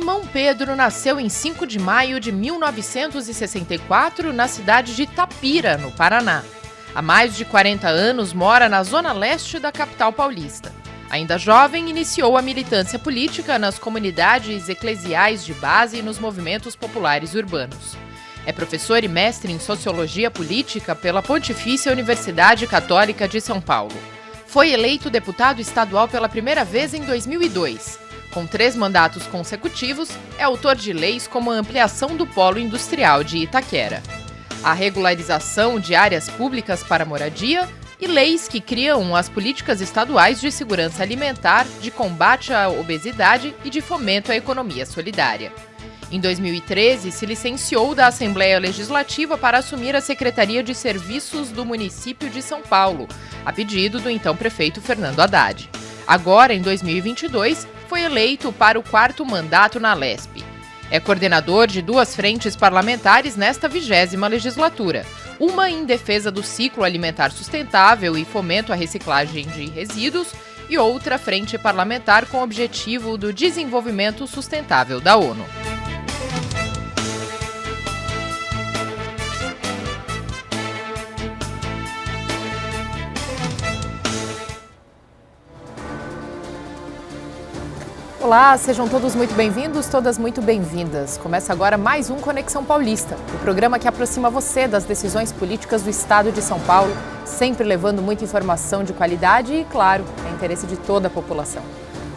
Simão Pedro nasceu em 5 de maio de 1964 na cidade de Itapira, no Paraná. Há mais de 40 anos mora na zona leste da capital paulista. Ainda jovem, iniciou a militância política nas comunidades eclesiais de base e nos movimentos populares urbanos. É professor e mestre em Sociologia Política pela Pontifícia Universidade Católica de São Paulo. Foi eleito deputado estadual pela primeira vez em 2002. Com 3 mandatos consecutivos, é autor de leis como a ampliação do polo industrial de Itaquera, a regularização de áreas públicas para moradia e leis que criam as políticas estaduais de segurança alimentar, de combate à obesidade e de fomento à economia solidária. Em 2013, se licenciou da Assembleia Legislativa para assumir a Secretaria de Serviços do município de São Paulo, a pedido do então prefeito Fernando Haddad. Agora, em 2022, foi eleito para o 4º mandato na Lesp. É coordenador de 2 frentes parlamentares nesta 20ª legislatura, uma em defesa do ciclo alimentar sustentável e fomento à reciclagem de resíduos e outra frente parlamentar com o objetivo do desenvolvimento sustentável da ONU. Olá, sejam todos muito bem-vindos, todas muito bem-vindas. Começa agora mais um Conexão Paulista, o programa que aproxima você das decisões políticas do estado de São Paulo, sempre levando muita informação de qualidade e, claro, é interesse de toda a população.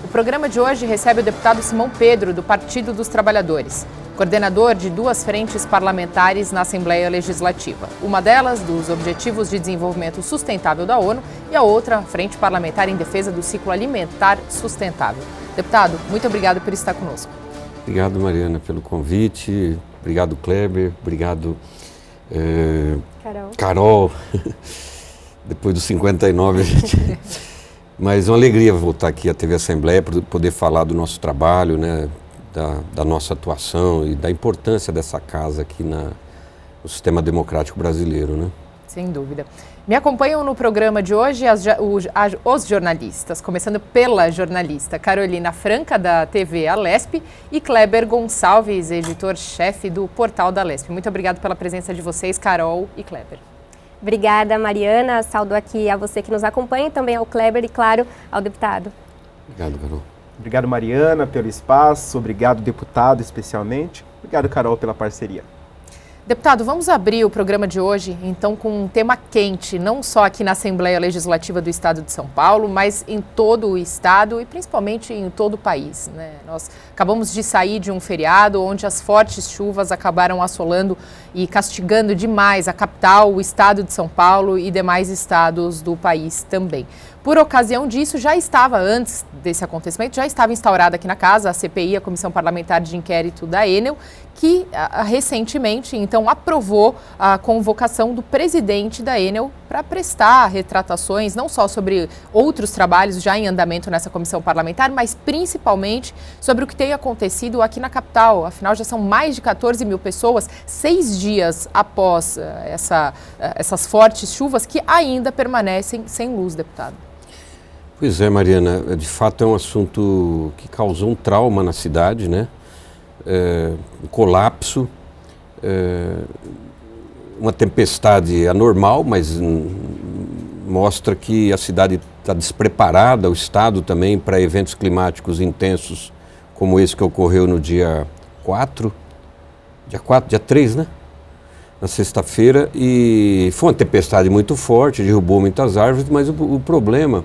O programa de hoje recebe o deputado Simão Pedro, do Partido dos Trabalhadores, coordenador de 2 frentes parlamentares na Assembleia Legislativa. Uma delas, dos Objetivos de Desenvolvimento Sustentável da ONU, e a outra, a Frente Parlamentar em Defesa do Ciclo Alimentar Sustentável. Deputado, muito obrigado por estar conosco. Obrigado, Mariana, pelo convite. Obrigado, Kleber. Obrigado, Carol. Depois dos 59, a gente... Mas uma alegria voltar aqui à TV Assembleia para poder falar do nosso trabalho, né, da nossa atuação e da importância dessa casa aqui no sistema democrático brasileiro, né? Sem dúvida. Me acompanham no programa de hoje os jornalistas, começando pela jornalista Carolina Franca, da TV A Lesp, e Kleber Gonçalves, editor-chefe do Portal da Lesp. Muito obrigado pela presença de vocês, Carol e Kleber. Obrigada, Mariana. Saúdo aqui a você que nos acompanha, também ao Kleber e, claro, ao deputado. Obrigado, Carol. Obrigado, Mariana, pelo espaço. Obrigado, deputado, especialmente. Obrigado, Carol, pela parceria. Deputado, vamos abrir o programa de hoje, então, com um tema quente, não só aqui na Assembleia Legislativa do Estado de São Paulo, mas em todo o Estado e principalmente em todo o país, né? Nós acabamos de sair de um feriado onde as fortes chuvas acabaram assolando e castigando demais a capital, o Estado de São Paulo e demais estados do país também. Por ocasião disso, antes desse acontecimento, já estava instaurada aqui na casa a CPI, a Comissão Parlamentar de Inquérito da Enel, que recentemente, então, aprovou a convocação do presidente da Enel para prestar retratações, não só sobre outros trabalhos já em andamento nessa comissão parlamentar, mas principalmente sobre o que tem acontecido aqui na capital. Afinal, já são mais de 14 mil pessoas, 6 dias após essas fortes chuvas que ainda permanecem sem luz, deputado. Pois é, Mariana, de fato é um assunto que causou um trauma na cidade, né? Um colapso, uma tempestade anormal, mas mostra que a cidade está despreparada, o estado também, para eventos climáticos intensos como esse que ocorreu no dia 3, né? Na sexta-feira, e foi uma tempestade muito forte, derrubou muitas árvores, mas o problema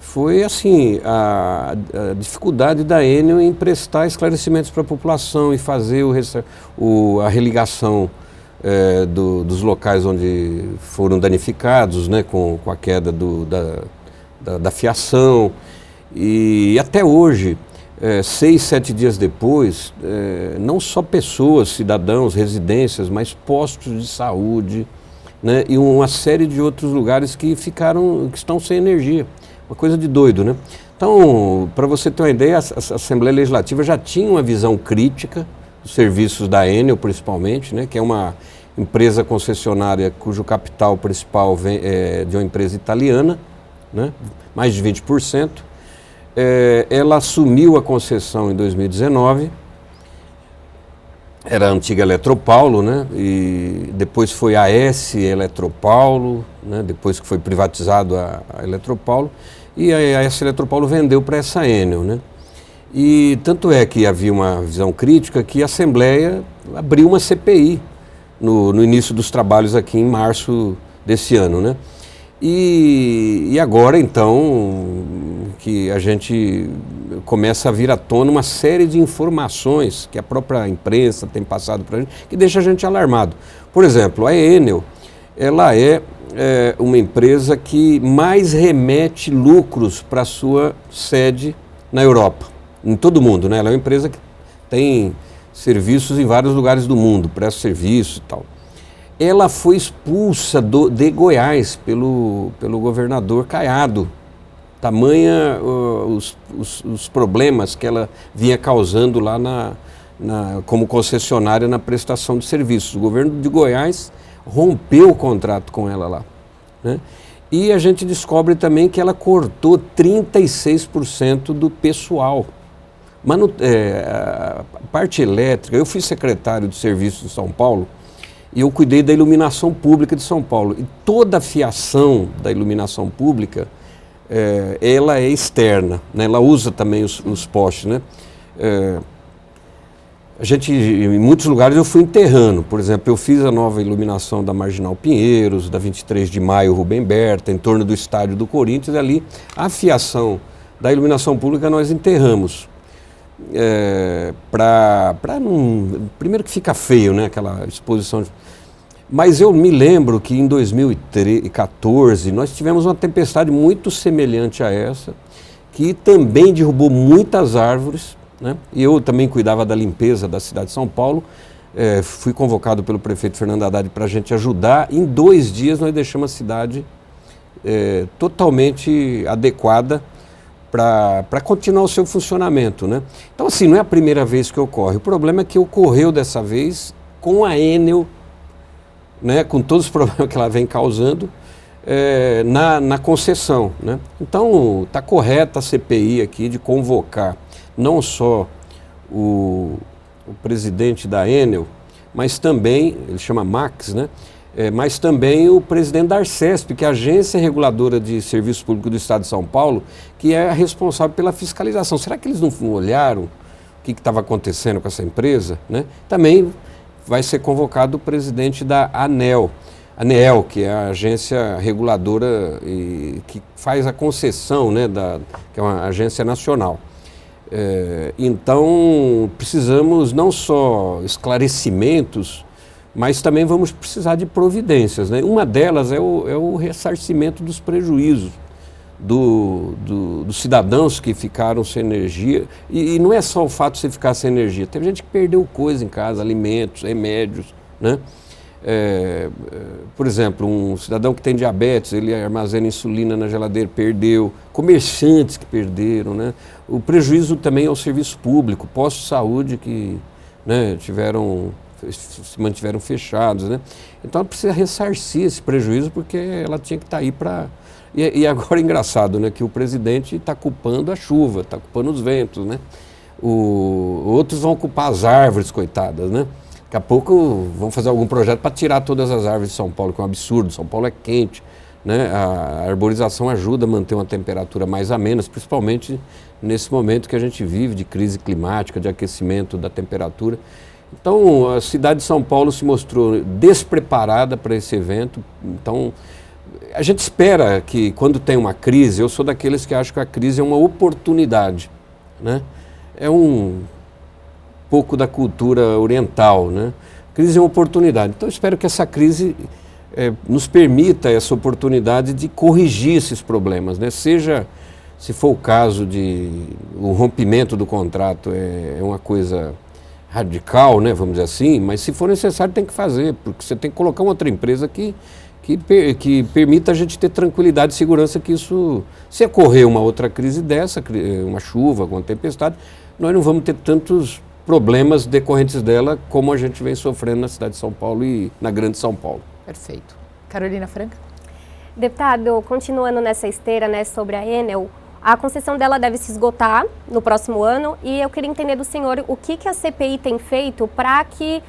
foi assim, a dificuldade da Enel em prestar esclarecimentos para a população e fazer a religação dos locais onde foram danificados, né, com a queda da fiação. E até hoje, 6, 7 dias depois, não só pessoas, cidadãos, residências, mas postos de saúde, né, e uma série de outros lugares que estão sem energia. Uma coisa de doido, né? Então, para você ter uma ideia, a Assembleia Legislativa já tinha uma visão crítica dos serviços da Enel, principalmente, né? Que é uma empresa concessionária cujo capital principal vem de uma empresa italiana, né? Mais de 20%. Ela assumiu a concessão em 2019 era a antiga Eletropaulo, né? E depois foi a AS Eletropaulo, né? Depois que foi privatizado a Eletropaulo, e a AS Eletropaulo vendeu para essa Enel, né? E tanto é que havia uma visão crítica que a Assembleia abriu uma CPI no início dos trabalhos aqui em março desse ano, né? E agora, então, que a gente começa a vir à tona uma série de informações que a própria imprensa tem passado para a gente, que deixa a gente alarmado. Por exemplo, a Enel, ela é uma empresa que mais remete lucros para a sua sede na Europa, em todo o mundo, né? Ela é uma empresa que tem serviços em vários lugares do mundo, presta serviço e tal. Ela foi expulsa de Goiás pelo governador Caiado. Tamanha os problemas que ela vinha causando lá como concessionária na prestação de serviços. O governo de Goiás rompeu o contrato com ela lá, né? E a gente descobre também que ela cortou 36% do pessoal. A parte elétrica, eu fui secretário de serviços de São Paulo, e eu cuidei da iluminação pública de São Paulo. E toda a fiação da iluminação pública, ela é externa, né? Ela usa também os postes, né? Em muitos lugares eu fui enterrando. Por exemplo, eu fiz a nova iluminação da Marginal Pinheiros, da 23 de Maio, Rubem Berta, em torno do estádio do Corinthians. Ali, a fiação da iluminação pública nós enterramos. Primeiro que fica feio, né, aquela exposição. Mas eu me lembro que em 2014 nós tivemos uma tempestade muito semelhante a essa, que também derrubou muitas árvores, né? E eu também cuidava da limpeza da cidade de São Paulo. Fui convocado pelo prefeito Fernando Haddad para a gente ajudar. Em 2 dias nós deixamos a cidade totalmente adequada para continuar o seu funcionamento, né? Então, assim, não é a primeira vez que ocorre. O problema é que ocorreu dessa vez com a Enel, né, com todos os problemas que ela vem causando na concessão, né? Então, está correta a CPI aqui de convocar não só o presidente da Enel, mas também, ele chama Max, né? Mas também o presidente da Arcesp, que é a Agência Reguladora de Serviços Públicos do Estado de São Paulo, que é a responsável pela fiscalização. Será que eles não olharam o que estava acontecendo com essa empresa, né? Também vai ser convocado o presidente da ANEEL, que é a agência reguladora que faz a concessão, né, que é uma agência nacional. Então, precisamos não só esclarecimentos, mas também vamos precisar de providências, né? Uma delas é o ressarcimento dos prejuízos dos cidadãos que ficaram sem energia. E não é só o fato de você ficar sem energia. Teve gente que perdeu coisa em casa, alimentos, remédios, né? Por exemplo, um cidadão que tem diabetes, ele armazena insulina na geladeira, perdeu. Comerciantes que perderam, né? O prejuízo também ao serviço público, postos de saúde que, né, se mantiveram fechados, né? Então ela precisa ressarcir esse prejuízo, porque ela tinha que estar aí para... E agora é engraçado, né, que o presidente está culpando a chuva, está culpando os ventos, né? Outros vão culpar as árvores, coitadas, né? Daqui a pouco vão fazer algum projeto para tirar todas as árvores de São Paulo, que é um absurdo. São Paulo é quente, né? A arborização ajuda a manter uma temperatura mais amena, principalmente nesse momento que a gente vive de crise climática, de aquecimento da temperatura. Então, a cidade de São Paulo se mostrou despreparada para esse evento. Então, a gente espera que quando tem uma crise, eu sou daqueles que acham que a crise é uma oportunidade, né? É um pouco da cultura oriental, né? Crise é uma oportunidade. Então, eu espero que essa crise nos permita essa oportunidade de corrigir esses problemas, né? Seja, se for o caso de o rompimento do contrato é uma coisa radical, né, vamos dizer assim, mas se for necessário tem que fazer, porque você tem que colocar uma outra empresa que permita a gente ter tranquilidade e segurança que isso, se ocorrer uma outra crise dessa, uma chuva, uma tempestade, nós não vamos ter tantos problemas decorrentes dela como a gente vem sofrendo na cidade de São Paulo e na Grande São Paulo. Perfeito. Carolina Franca? Deputado, continuando nessa esteira, né, sobre a Enel, A concessão dela deve se esgotar no próximo ano e eu queria entender do senhor o que a CPI tem feito para que,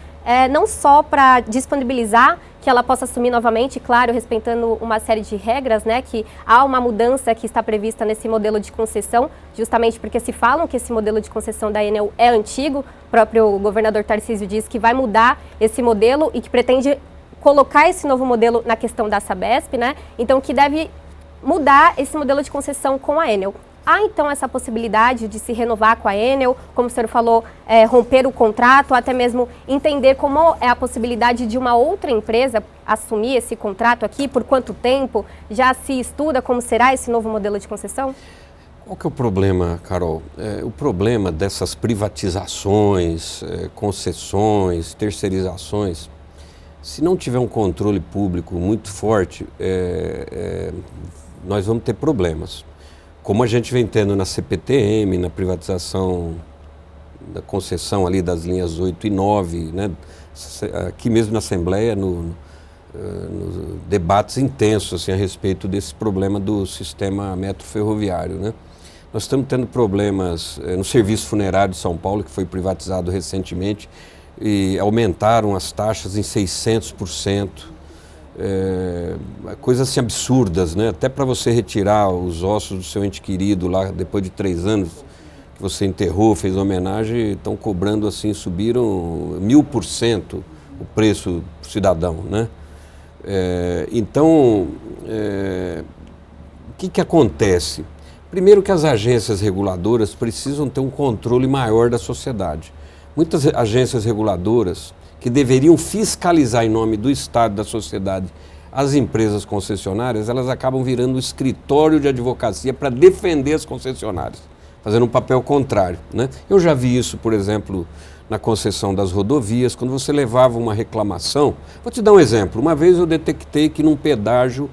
não só para disponibilizar que ela possa assumir novamente, claro, respeitando uma série de regras, né, que há uma mudança que está prevista nesse modelo de concessão, justamente porque se falam que esse modelo de concessão da Enel é antigo, o próprio governador Tarcísio diz que vai mudar esse modelo e que pretende colocar esse novo modelo na questão da Sabesp, né, então que deve mudar esse modelo de concessão com a Enel. Há então essa possibilidade de se renovar com a Enel, como o senhor falou, romper o contrato, até mesmo entender como é a possibilidade de uma outra empresa assumir esse contrato aqui, por quanto tempo, já se estuda como será esse novo modelo de concessão? Qual que é o problema, Carol? O problema dessas privatizações, concessões, terceirizações, se não tiver um controle público muito forte, nós vamos ter problemas. Como a gente vem tendo na CPTM, na privatização da concessão ali das linhas 8 e 9, né? Aqui mesmo na Assembleia, nos debates intensos assim, a respeito desse problema do sistema metroferroviário, né? Nós estamos tendo problemas no serviço funerário de São Paulo, que foi privatizado recentemente, e aumentaram as taxas em 600%. Coisas assim absurdas, né? Até para você retirar os ossos do seu ente querido lá, depois de 3 anos que você enterrou, fez homenagem, estão cobrando assim, subiram 1000% o preço do cidadão, né? Então, o que acontece? Primeiro que as agências reguladoras precisam ter um controle maior da sociedade. Muitas agências reguladoras que deveriam fiscalizar em nome do Estado, da sociedade, as empresas concessionárias, elas acabam virando um escritório de advocacia para defender as concessionárias, fazendo um papel contrário, né? Eu já vi isso, por exemplo, na concessão das rodovias, quando você levava uma reclamação. Vou te dar um exemplo. Uma vez eu detectei que num pedágio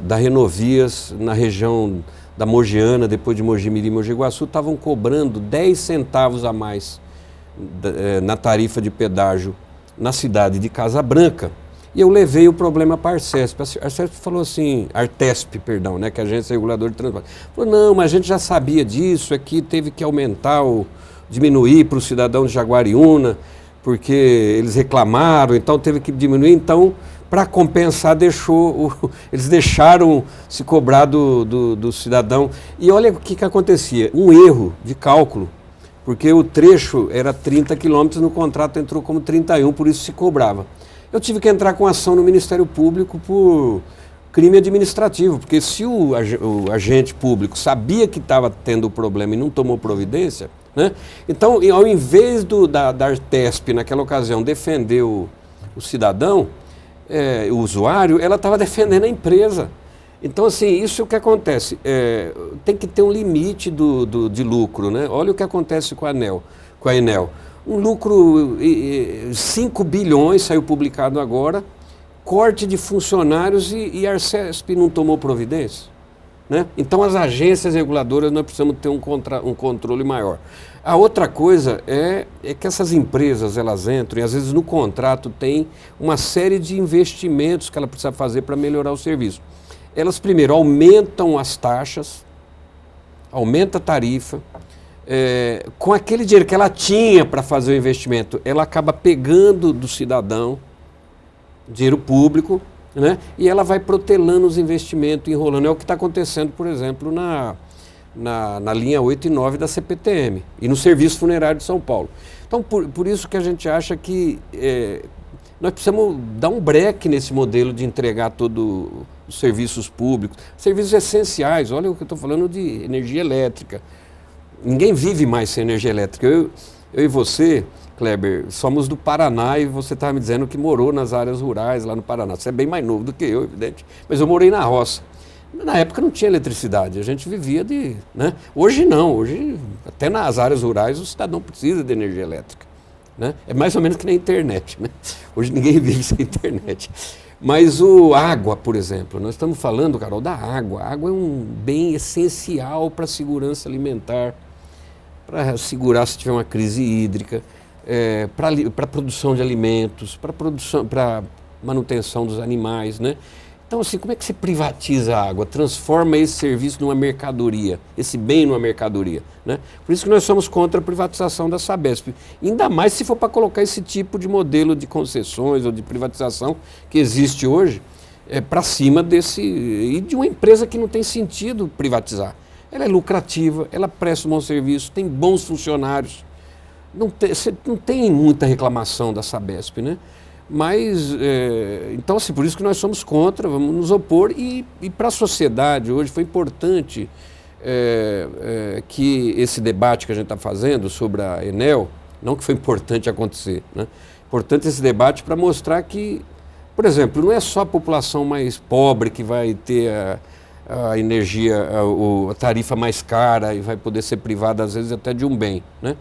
da Renovias, na região da Mogiana, depois de Mogi-mirim e Mogi Guaçu, estavam cobrando 10 centavos a mais na tarifa de pedágio na cidade de Casa Branca, e eu levei o problema para a Arcesp. A Arcesp falou assim, Artesp, perdão, né, que é a Agência Reguladora de Transporte. Falou, não, mas a gente já sabia disso, aqui teve que aumentar, diminuir para o cidadão de Jaguariúna, porque eles reclamaram, então teve que diminuir, então, para compensar, eles deixaram se cobrar do cidadão. E olha o que acontecia, um erro de cálculo, porque o trecho era 30 quilômetros, no contrato entrou como 31, por isso se cobrava. Eu tive que entrar com ação no Ministério Público por crime administrativo, porque se o agente público sabia que estava tendo problema e não tomou providência, né? Então, ao invés da Artesp, naquela ocasião, defender o cidadão, o usuário, ela estava defendendo a empresa. Então, assim, isso é o que acontece. Tem que ter um limite de lucro, né? Olha o que acontece com a Enel. Um lucro, 5 bilhões, saiu publicado agora, corte de funcionários e a Arcesp não tomou providência, né? Então, as agências reguladoras, nós precisamos ter um controle maior. A outra coisa é que essas empresas, elas entram e às vezes no contrato tem uma série de investimentos que ela precisa fazer para melhorar o serviço. Elas primeiro aumentam as taxas, aumenta a tarifa, com aquele dinheiro que ela tinha para fazer o investimento, ela acaba pegando do cidadão, dinheiro público, né? E ela vai protelando os investimentos, enrolando. É o que está acontecendo, por exemplo, na linha 8 e 9 da CPTM e no Serviço Funerário de São Paulo. Então, por isso que a gente acha que nós precisamos dar um breque nesse modelo de entregar todos os serviços públicos, serviços essenciais. Olha o que eu estou falando de energia elétrica. Ninguém vive mais sem energia elétrica. Eu e você, Kleber, somos do Paraná e você estava me dizendo que morou nas áreas rurais lá no Paraná. Você é bem mais novo do que eu, evidente, mas eu morei na roça. Na época não tinha eletricidade, a gente vivia né? Hoje não, hoje até nas áreas rurais o cidadão precisa de energia elétrica, né? É mais ou menos que na internet, né? Hoje ninguém vive sem internet. Mas água, por exemplo, nós estamos falando, Carol, da água. A água é um bem essencial para a segurança alimentar, para segurar se tiver uma crise hídrica, para a produção de alimentos, para manutenção dos animais, né? Então, assim, como é que você privatiza a água? Transforma esse serviço numa mercadoria, esse bem numa mercadoria, né? Por isso que nós somos contra a privatização da Sabesp. Ainda mais se for para colocar esse tipo de modelo de concessões ou de privatização que existe hoje para cima desse... e de uma empresa que não tem sentido privatizar. Ela é lucrativa, ela presta um bom serviço, tem bons funcionários. Você não tem muita reclamação da Sabesp, né? Mas, então, assim, por isso que nós somos contra, vamos nos opor. E para a sociedade hoje foi importante que esse debate que a gente está fazendo sobre a Enel, não que foi importante acontecer, né? Importante esse debate para mostrar que, por exemplo, não é só a população mais pobre que vai ter a energia, a tarifa mais cara e vai poder ser privada, às vezes, até de um bem, né?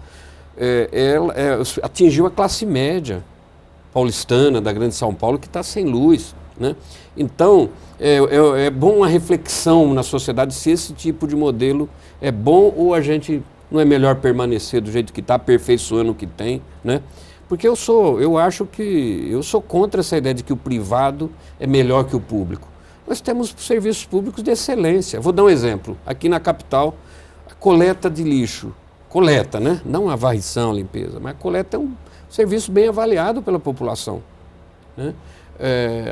Atingiu a classe média paulistana, da Grande São Paulo, que está sem luz, né? Então, é bom uma reflexão na sociedade se esse tipo de modelo é bom ou a gente não é melhor permanecer do jeito que está, aperfeiçoando o que tem, né? Porque eu sou contra essa ideia de que o privado é melhor que o público. Nós temos serviços públicos de excelência. Vou dar um exemplo. Aqui na capital, a coleta de lixo. Coleta, né? Não a varrição, a limpeza, mas a coleta é um serviço bem avaliado pela população, né?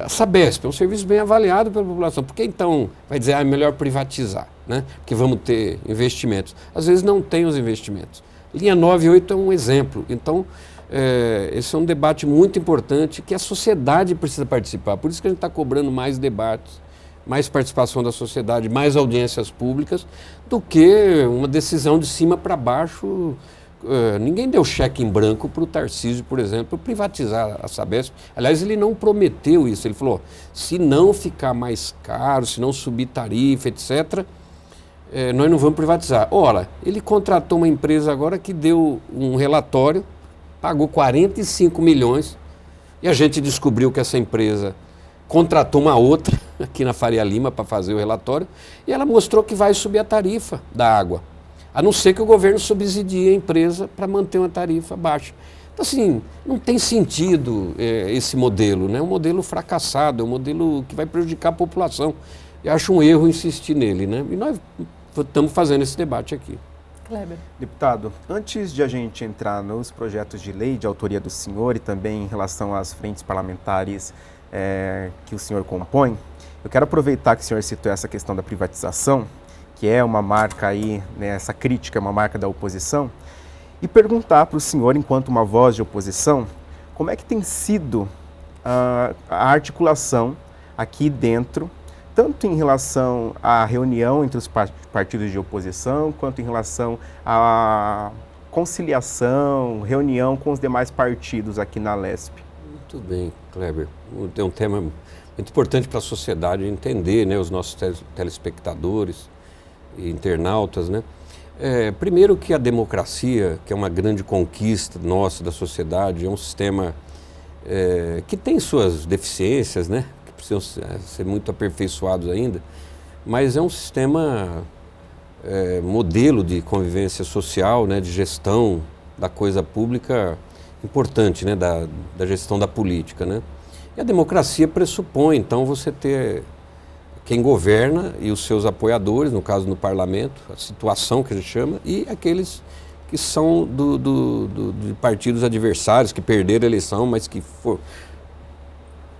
A Sabesp é um serviço bem avaliado pela população. Por que então vai dizer, é melhor privatizar, né? Porque vamos ter investimentos. Às vezes não tem os investimentos. Linha 9 e 8 é um exemplo. Então, esse é um debate muito importante que a sociedade precisa participar. Por isso que a gente está cobrando mais debates, mais participação da sociedade, mais audiências públicas, do que uma decisão de cima para baixo. Ninguém deu cheque em branco para o Tarcísio, por exemplo, privatizar a Sabesp. Aliás, ele não prometeu isso. Ele falou, se não ficar mais caro, se não subir tarifa, etc., nós não vamos privatizar. Ora, ele contratou uma empresa agora que deu um relatório, pagou 45 milhões, e a gente descobriu que essa empresa contratou uma outra aqui na Faria Lima para fazer o relatório, e ela mostrou que vai subir a tarifa da água, a não ser que o governo subsidie a empresa para manter uma tarifa baixa. Então, assim, não tem sentido esse modelo, né? É um modelo fracassado, é um modelo que vai prejudicar a população. Eu acho um erro insistir nele, né? E nós estamos fazendo esse debate aqui. Kleber. Deputado, antes de a gente entrar nos projetos de lei de autoria do senhor e também em relação às frentes parlamentares que o senhor compõe, eu quero aproveitar que o senhor citou essa questão da privatização, que é uma marca aí, né, essa crítica é uma marca da oposição, e perguntar para o senhor, enquanto uma voz de oposição, como é que tem sido a articulação aqui dentro, tanto em relação à reunião entre os partidos de oposição, quanto em relação à conciliação, reunião com os demais partidos aqui na Lesp. Muito bem, Kleber. É um tema muito importante para a sociedade entender, né, os nossos telespectadores e internautas, né? Primeiro que a democracia, que é uma grande conquista nossa da sociedade, é um sistema que tem suas deficiências, né? Que precisam ser muito aperfeiçoados ainda, mas é um sistema modelo de convivência social, né? De gestão da coisa pública importante, né? Da gestão da política, né? E a democracia pressupõe, então, você ter quem governa e os seus apoiadores, no caso no parlamento, a situação que a gente chama, e aqueles que são de partidos adversários, que perderam a eleição, mas que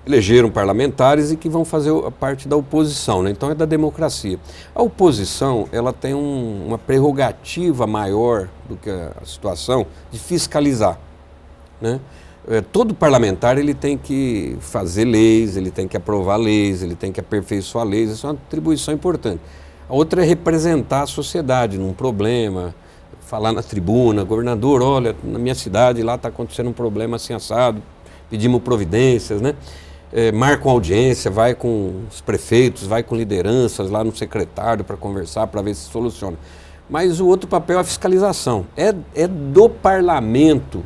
elegeram parlamentares e que vão fazer a parte da oposição, né? Então é da democracia. A oposição, ela tem uma prerrogativa maior do que a situação de fiscalizar, né? Todo parlamentar ele tem que fazer leis, ele tem que aprovar leis, ele tem que aperfeiçoar leis, isso é uma atribuição importante. A outra é representar a sociedade num problema, falar na tribuna, governador, olha, na minha cidade lá está acontecendo um problema assim assado, pedimos providências, né? Marca uma audiência, vai com os prefeitos, vai com lideranças lá no secretário para conversar, para ver se soluciona. Mas o outro papel é a fiscalização, é do parlamento,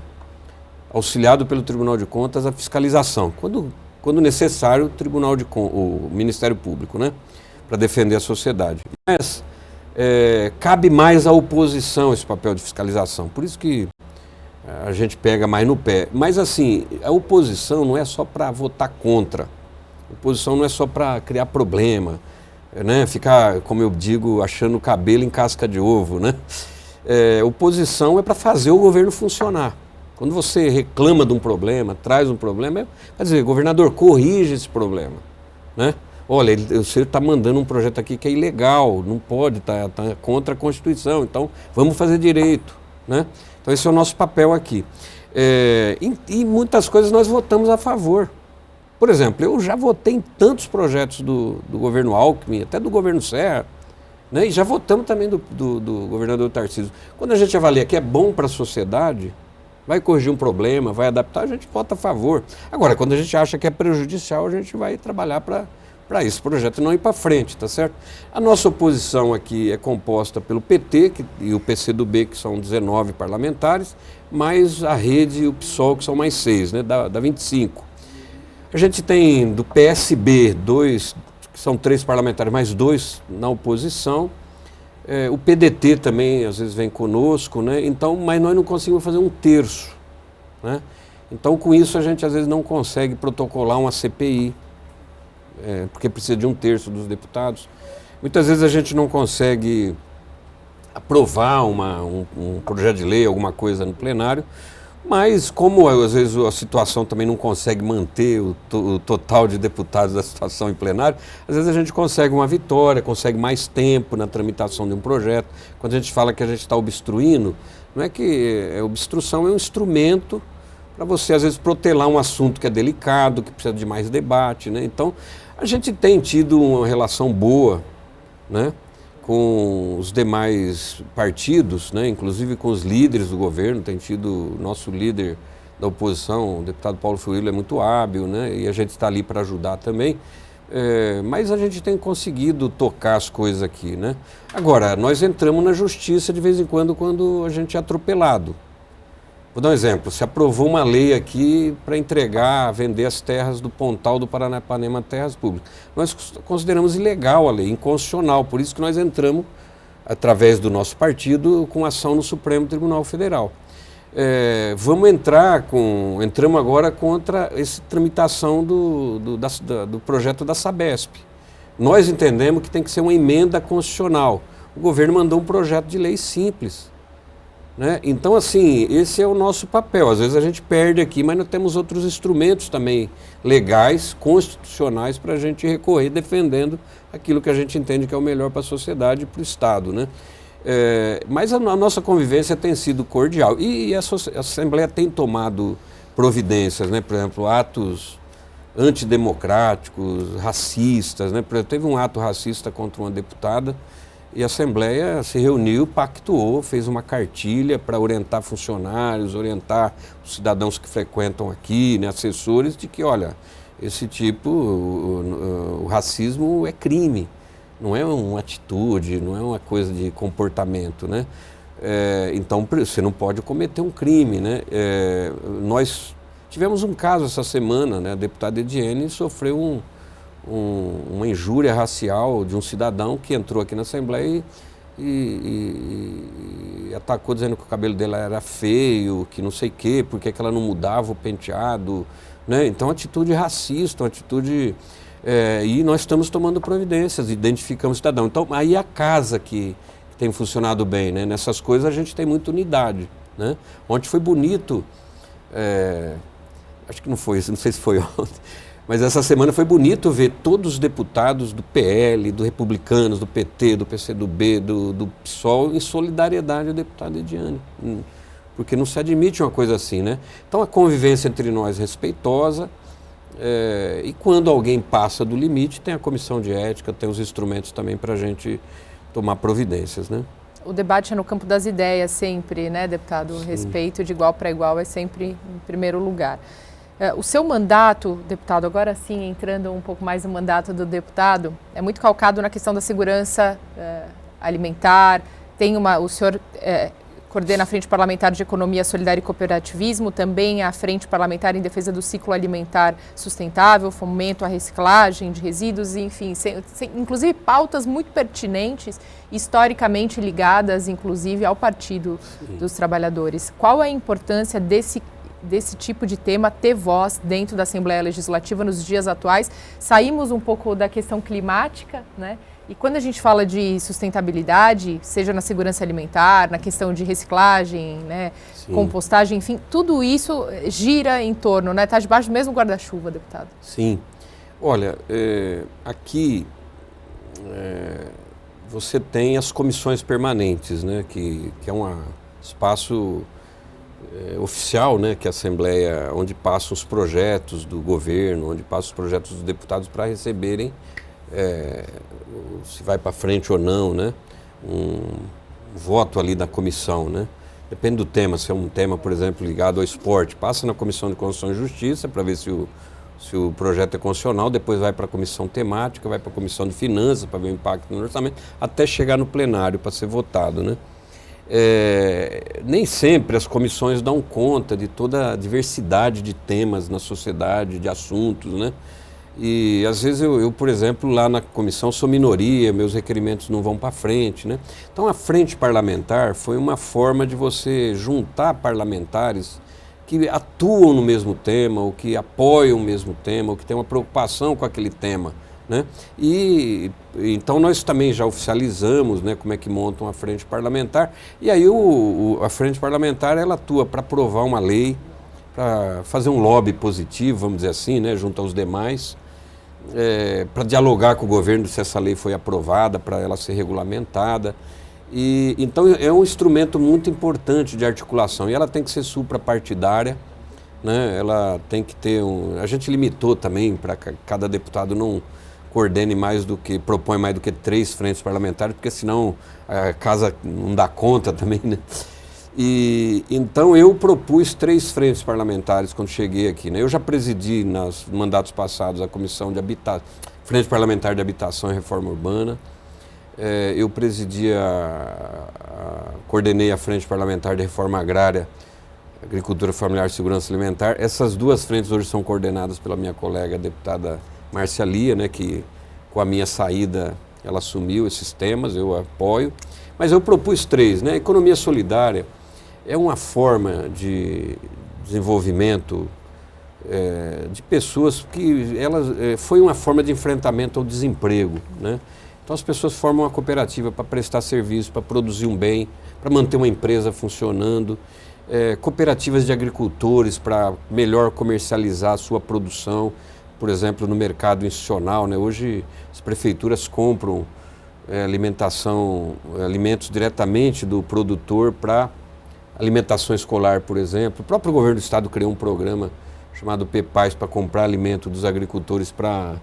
auxiliado pelo Tribunal de Contas, a fiscalização, quando necessário, o Ministério Público, né, para defender a sociedade. Mas cabe mais à oposição esse papel de fiscalização, por isso que a gente pega mais no pé. Mas assim, a oposição não é só para votar contra Oposição não é só para criar problema, né? Ficar, como eu digo, achando o cabelo em casca de ovo, né? Oposição é para fazer o governo funcionar. Quando você reclama de um problema, traz um problema, quer dizer, governador, corrige esse problema, né? Olha, você está mandando um projeto aqui que é ilegal, não pode, está contra a Constituição, então vamos fazer direito, né? Então esse é o nosso papel aqui. E muitas coisas nós votamos a favor. Por exemplo, eu já votei em tantos projetos do governo Alckmin, até do governo Serra, né? E já votamos também do governador Tarcísio. Quando a gente avalia que é bom para a sociedade, vai corrigir um problema, vai adaptar, a gente vota a favor. Agora, quando a gente acha que é prejudicial, a gente vai trabalhar para esse projeto não ir para frente, tá certo? A nossa oposição aqui é composta pelo PT e o PCdoB, que são 19 parlamentares, mais a Rede e o PSOL, que são mais 6, né? Dá 25. A gente tem do PSB 2, que são 3 parlamentares, mais 2 na oposição. O PDT também às vezes vem conosco, né? Então, mas nós não conseguimos fazer 1/3, né? Então, com isso, a gente às vezes não consegue protocolar uma CPI, porque precisa de 1/3 dos deputados. Muitas vezes a gente não consegue aprovar um projeto de lei, alguma coisa no plenário, mas como às vezes a situação também não consegue manter o total de deputados da situação em plenário, às vezes a gente consegue uma vitória, consegue mais tempo na tramitação de um projeto. Quando a gente fala que a gente está obstruindo, não é que obstrução é um instrumento para você às vezes protelar um assunto que é delicado, que precisa de mais debate, né? Então a gente tem tido uma relação boa, né, com os demais partidos, né, inclusive com os líderes do governo. Tem tido nosso líder da oposição, o deputado Paulo Furilo, é muito hábil, né, e a gente está ali para ajudar também, mas a gente tem conseguido tocar as coisas aqui, né. Agora, nós entramos na justiça de vez em quando a gente é atropelado. Vou dar um exemplo, se aprovou uma lei aqui para entregar, vender as terras do Pontal do Paranapanema, terras públicas. Nós consideramos ilegal a lei, inconstitucional, por isso que nós entramos, através do nosso partido, com ação no Supremo Tribunal Federal. Entramos agora contra essa tramitação do projeto da Sabesp. Nós entendemos que tem que ser uma emenda constitucional. O governo mandou um projeto de lei simples, né? Então, assim, esse é o nosso papel. Às vezes a gente perde aqui, mas nós temos outros instrumentos também legais, constitucionais, para a gente recorrer defendendo aquilo que a gente entende que é o melhor para a sociedade e para o Estado, né? Mas a nossa convivência tem sido cordial e a Assembleia tem tomado providências, né? Por exemplo, atos antidemocráticos, racistas, né? Por exemplo, teve um ato racista contra uma deputada, e a Assembleia se reuniu, pactuou, fez uma cartilha para orientar funcionários, orientar os cidadãos que frequentam aqui, né, assessores, de que, olha, esse tipo, o racismo é crime, não é uma atitude, não é uma coisa de comportamento, né? Então, você não pode cometer um crime, né? Nós tivemos um caso essa semana, né? A deputada Ediene sofreu uma injúria racial de um cidadão que entrou aqui na Assembleia e atacou dizendo que o cabelo dela era feio, que não sei o quê, porque que ela não mudava o penteado, né? Então, atitude racista, uma atitude... e nós estamos tomando providências, identificamos o cidadão. Então, aí a casa que tem funcionado bem, né? Nessas coisas a gente tem muita unidade, né? Ontem foi bonito, acho que não foi, não sei se foi ontem, mas essa semana foi bonito ver todos os deputados do PL, do Republicanos, do PT, do PCdoB, do PSOL, em solidariedade à deputada Ediane. Porque não se admite uma coisa assim, né? Então a convivência entre nós é respeitosa, e quando alguém passa do limite, tem a comissão de ética, tem os instrumentos também para a gente tomar providências, né? O debate é no campo das ideias sempre, né, deputado? O respeito de igual para igual é sempre em primeiro lugar. O seu mandato, deputado, agora sim, entrando um pouco mais no mandato do deputado, é muito calcado na questão da segurança alimentar. O senhor coordena a Frente Parlamentar de Economia Solidária e Cooperativismo, também a Frente Parlamentar em Defesa do Ciclo Alimentar Sustentável, fomento à reciclagem de resíduos, enfim, inclusive pautas muito pertinentes, historicamente ligadas, inclusive, ao Partido dos Trabalhadores. Qual a importância desse desse tipo de tema ter voz dentro da Assembleia Legislativa nos dias atuais. Saímos um pouco da questão climática, né? E quando a gente fala de sustentabilidade, seja na segurança alimentar, na questão de reciclagem, né, compostagem, enfim, tudo isso gira em torno, né? Está debaixo do mesmo guarda-chuva, deputado. Sim. Olha, aqui você tem as comissões permanentes, né, que é um espaço oficial, né, que é a Assembleia, onde passam os projetos do governo, onde passam os projetos dos deputados para receberem se vai para frente ou não, né, um voto ali da comissão, né. Depende do tema, se é um tema, por exemplo, ligado ao esporte, passa na Comissão de Constituição e Justiça para ver se o projeto é constitucional, depois vai para a comissão temática, vai para a comissão de finanças para ver o impacto no orçamento, até chegar no plenário para ser votado, né. Nem sempre as comissões dão conta de toda a diversidade de temas na sociedade, de assuntos, né. E às vezes eu, por exemplo, lá na comissão sou minoria, meus requerimentos não vão para frente, né. Então a frente parlamentar foi uma forma de você juntar parlamentares que atuam no mesmo tema, ou que apoiam o mesmo tema, ou que têm uma preocupação com aquele tema, né? E então nós também já oficializamos, né, como é que monta uma frente parlamentar, e aí a frente parlamentar ela atua para aprovar uma lei, para fazer um lobby positivo, vamos dizer assim, né, junto aos demais, para dialogar com o governo se essa lei foi aprovada, para ela ser regulamentada. E então é um instrumento muito importante de articulação e ela tem que ser suprapartidária, né? Ela tem que ter a gente limitou também para que cada deputado não coordene propõe mais do que 3 frentes parlamentares, porque senão a casa não dá conta também, né? E então eu propus 3 frentes parlamentares quando cheguei aqui, né? Eu já presidi nos mandatos passados a Comissão de Frente Parlamentar de Habitação e Reforma Urbana. Eu coordenei a Frente Parlamentar de Reforma Agrária, Agricultura Familiar e Segurança Alimentar. Essas 2 frentes hoje são coordenadas pela minha colega, a deputada Márcia Lia, né, que com a minha saída ela assumiu esses temas, eu apoio. Mas eu propus 3, né? A economia solidária é uma forma de desenvolvimento de pessoas que foi uma forma de enfrentamento ao desemprego, né? Então as pessoas formam uma cooperativa para prestar serviço, para produzir um bem, para manter uma empresa funcionando, cooperativas de agricultores para melhor comercializar a sua produção, por exemplo, no mercado institucional, né? Hoje as prefeituras compram alimentos diretamente do produtor para alimentação escolar, por exemplo. O próprio governo do estado criou um programa chamado PEPAS para comprar alimento dos agricultores para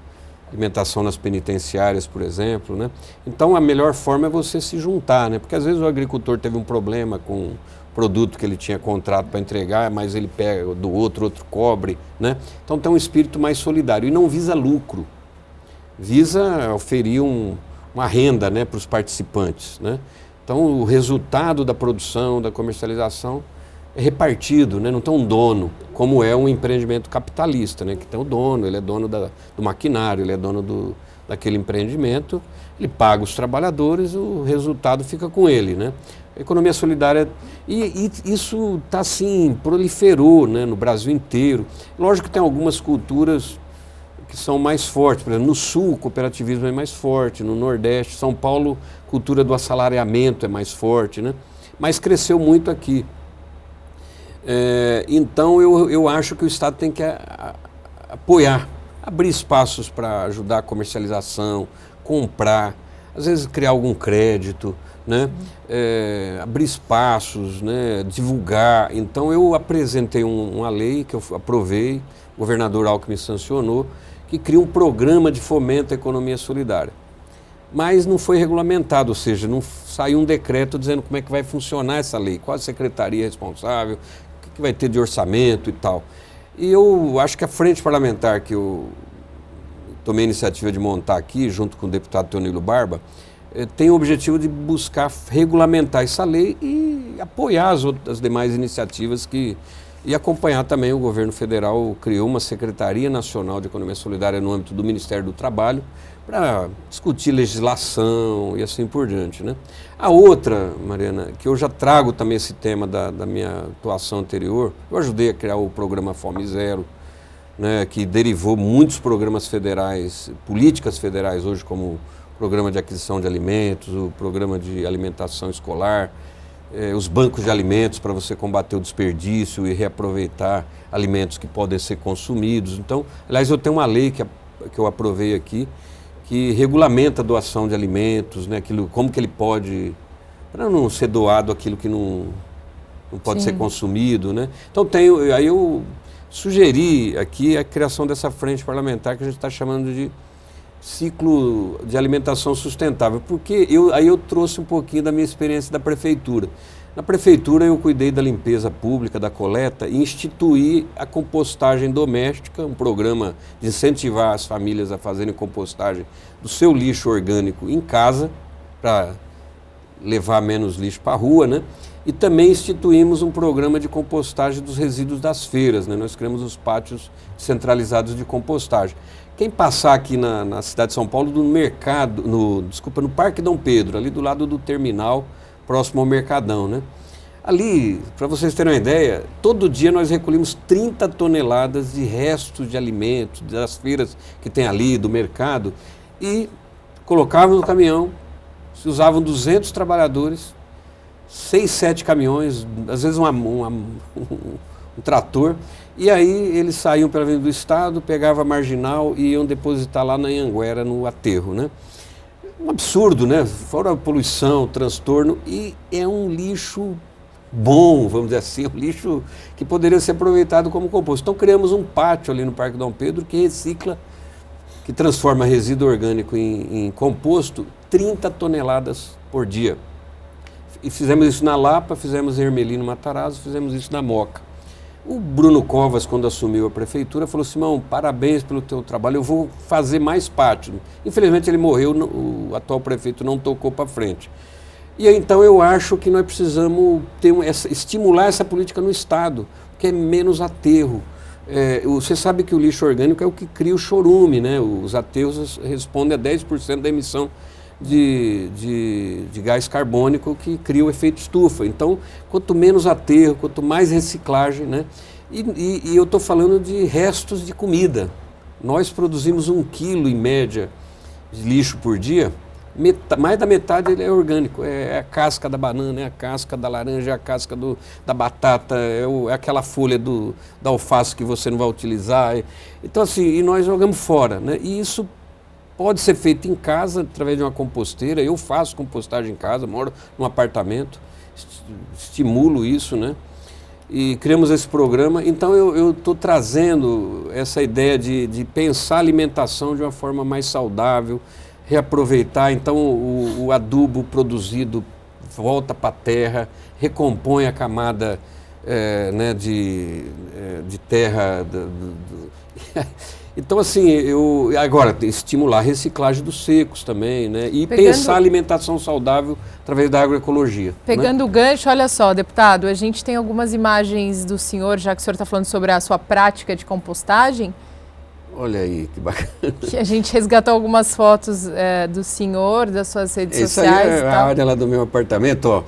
alimentação nas penitenciárias, por exemplo, né? Então a melhor forma é você se juntar, né? Porque às vezes o agricultor teve um problema com o produto que ele tinha contrato para entregar, mas ele pega do outro cobre, né? Então tem um espírito mais solidário e não visa lucro, visa oferir uma renda, né, para os participantes, né? Então o resultado da produção, da comercialização é repartido, né? Não tem um dono, como é um empreendimento capitalista, né? Que tem o dono, ele é dono do maquinário, ele é dono daquele empreendimento, ele paga os trabalhadores, o resultado fica com ele, né? A economia solidária, e isso está assim, proliferou, né, no Brasil inteiro. Lógico que tem algumas culturas que são mais fortes, por exemplo, no Sul o cooperativismo é mais forte, no Nordeste, São Paulo, cultura do assalariamento é mais forte, né? Mas cresceu muito aqui. Então eu acho que o Estado tem que apoiar, abrir espaços para ajudar a comercialização, comprar, às vezes criar algum crédito, né? Abrir espaços, né? Divulgar. Então eu apresentei uma lei que eu aprovei, o governador Alckmin sancionou, que cria um programa de fomento à economia solidária. Mas não foi regulamentado, ou seja, não saiu um decreto dizendo como é que vai funcionar essa lei, qual a secretaria responsável, o que vai ter de orçamento e tal. E eu acho que a frente parlamentar que eu tomei a iniciativa de montar aqui, junto com o deputado Teonilo Barba, tem o objetivo de buscar regulamentar essa lei e apoiar as demais iniciativas que E acompanhar também o governo federal criou uma Secretaria Nacional de Economia Solidária no âmbito do Ministério do Trabalho para discutir legislação e assim por diante, né? A outra, Mariana, que eu já trago também esse tema da minha atuação anterior, eu ajudei a criar o programa Fome Zero, né, que derivou muitos programas federais, políticas federais hoje, como o programa de aquisição de alimentos, o programa de alimentação escolar, os bancos de alimentos para você combater o desperdício e reaproveitar alimentos que podem ser consumidos. Então, aliás, eu tenho uma lei que eu aprovei aqui, que regulamenta a doação de alimentos, né, como que ele pode, para não ser doado aquilo que não pode ser consumido, né? Então, aí eu sugeri aqui a criação dessa frente parlamentar que a gente está chamando de ciclo de alimentação sustentável, porque aí eu trouxe um pouquinho da minha experiência da prefeitura. Na prefeitura eu cuidei da limpeza pública, da coleta, e instituí a compostagem doméstica, um programa de incentivar as famílias a fazerem compostagem do seu lixo orgânico em casa, para levar menos lixo para a rua, né? E também instituímos um programa de compostagem dos resíduos das feiras, né? Nós criamos os pátios centralizados de compostagem. Quem passar aqui na cidade de São Paulo, no Parque Dom Pedro, ali do lado do terminal, próximo ao Mercadão, né? Ali, para vocês terem uma ideia, todo dia nós recolhemos 30 toneladas de restos de alimentos das feiras que tem ali, do mercado, e colocávamos no caminhão, se usavam 200 trabalhadores, 6, 7 caminhões, às vezes um trator, e aí eles saíam pela Avenida do Estado, pegavam a Marginal e iam depositar lá na Anhanguera, no aterro, né? Um absurdo, né? Fora a poluição, transtorno, e é um lixo bom, vamos dizer assim, um lixo que poderia ser aproveitado como composto. Então criamos um pátio ali no Parque Dom Pedro que recicla, que transforma resíduo orgânico em composto, 30 toneladas por dia. E fizemos isso na Lapa, fizemos em Hermelino Matarazzo, fizemos isso na Moca. O Bruno Covas, quando assumiu a prefeitura, falou: Simão, parabéns pelo teu trabalho, eu vou fazer mais pátio. Infelizmente ele morreu, o atual prefeito não tocou para frente. E então eu acho que nós precisamos estimular essa política no Estado, que é menos aterro. Você sabe que o lixo orgânico é o que cria o chorume, né? Os aterros respondem a 10% da emissão de gás carbônico que cria o efeito estufa. Então, quanto menos aterro, quanto mais reciclagem, né? E eu estou falando de restos de comida. Nós produzimos 1 quilo, em média, de lixo por dia. Mais da metade ele é orgânico. É a casca da banana, é a casca da laranja, é a casca da batata, é aquela folha da alface que você não vai utilizar. Então, assim, e nós jogamos fora, né? E isso pode ser feito em casa, através de uma composteira. Eu faço compostagem em casa, moro num apartamento, estimulo isso, né? E criamos esse programa. Então eu estou trazendo essa ideia de pensar a alimentação de uma forma mais saudável, reaproveitar. Então o adubo produzido volta para a terra, recompõe a camada né, de terra. Então, assim, agora, estimular a reciclagem dos secos também, né? E pensar a alimentação saudável através da agroecologia. Pegando o gancho, olha só, deputado, a gente tem algumas imagens do senhor, já que o senhor está falando sobre a sua prática de compostagem. Olha aí, que bacana. Que a gente resgatou algumas fotos do senhor, das suas redes sociais. Isso aí é a área lá do meu apartamento, ó.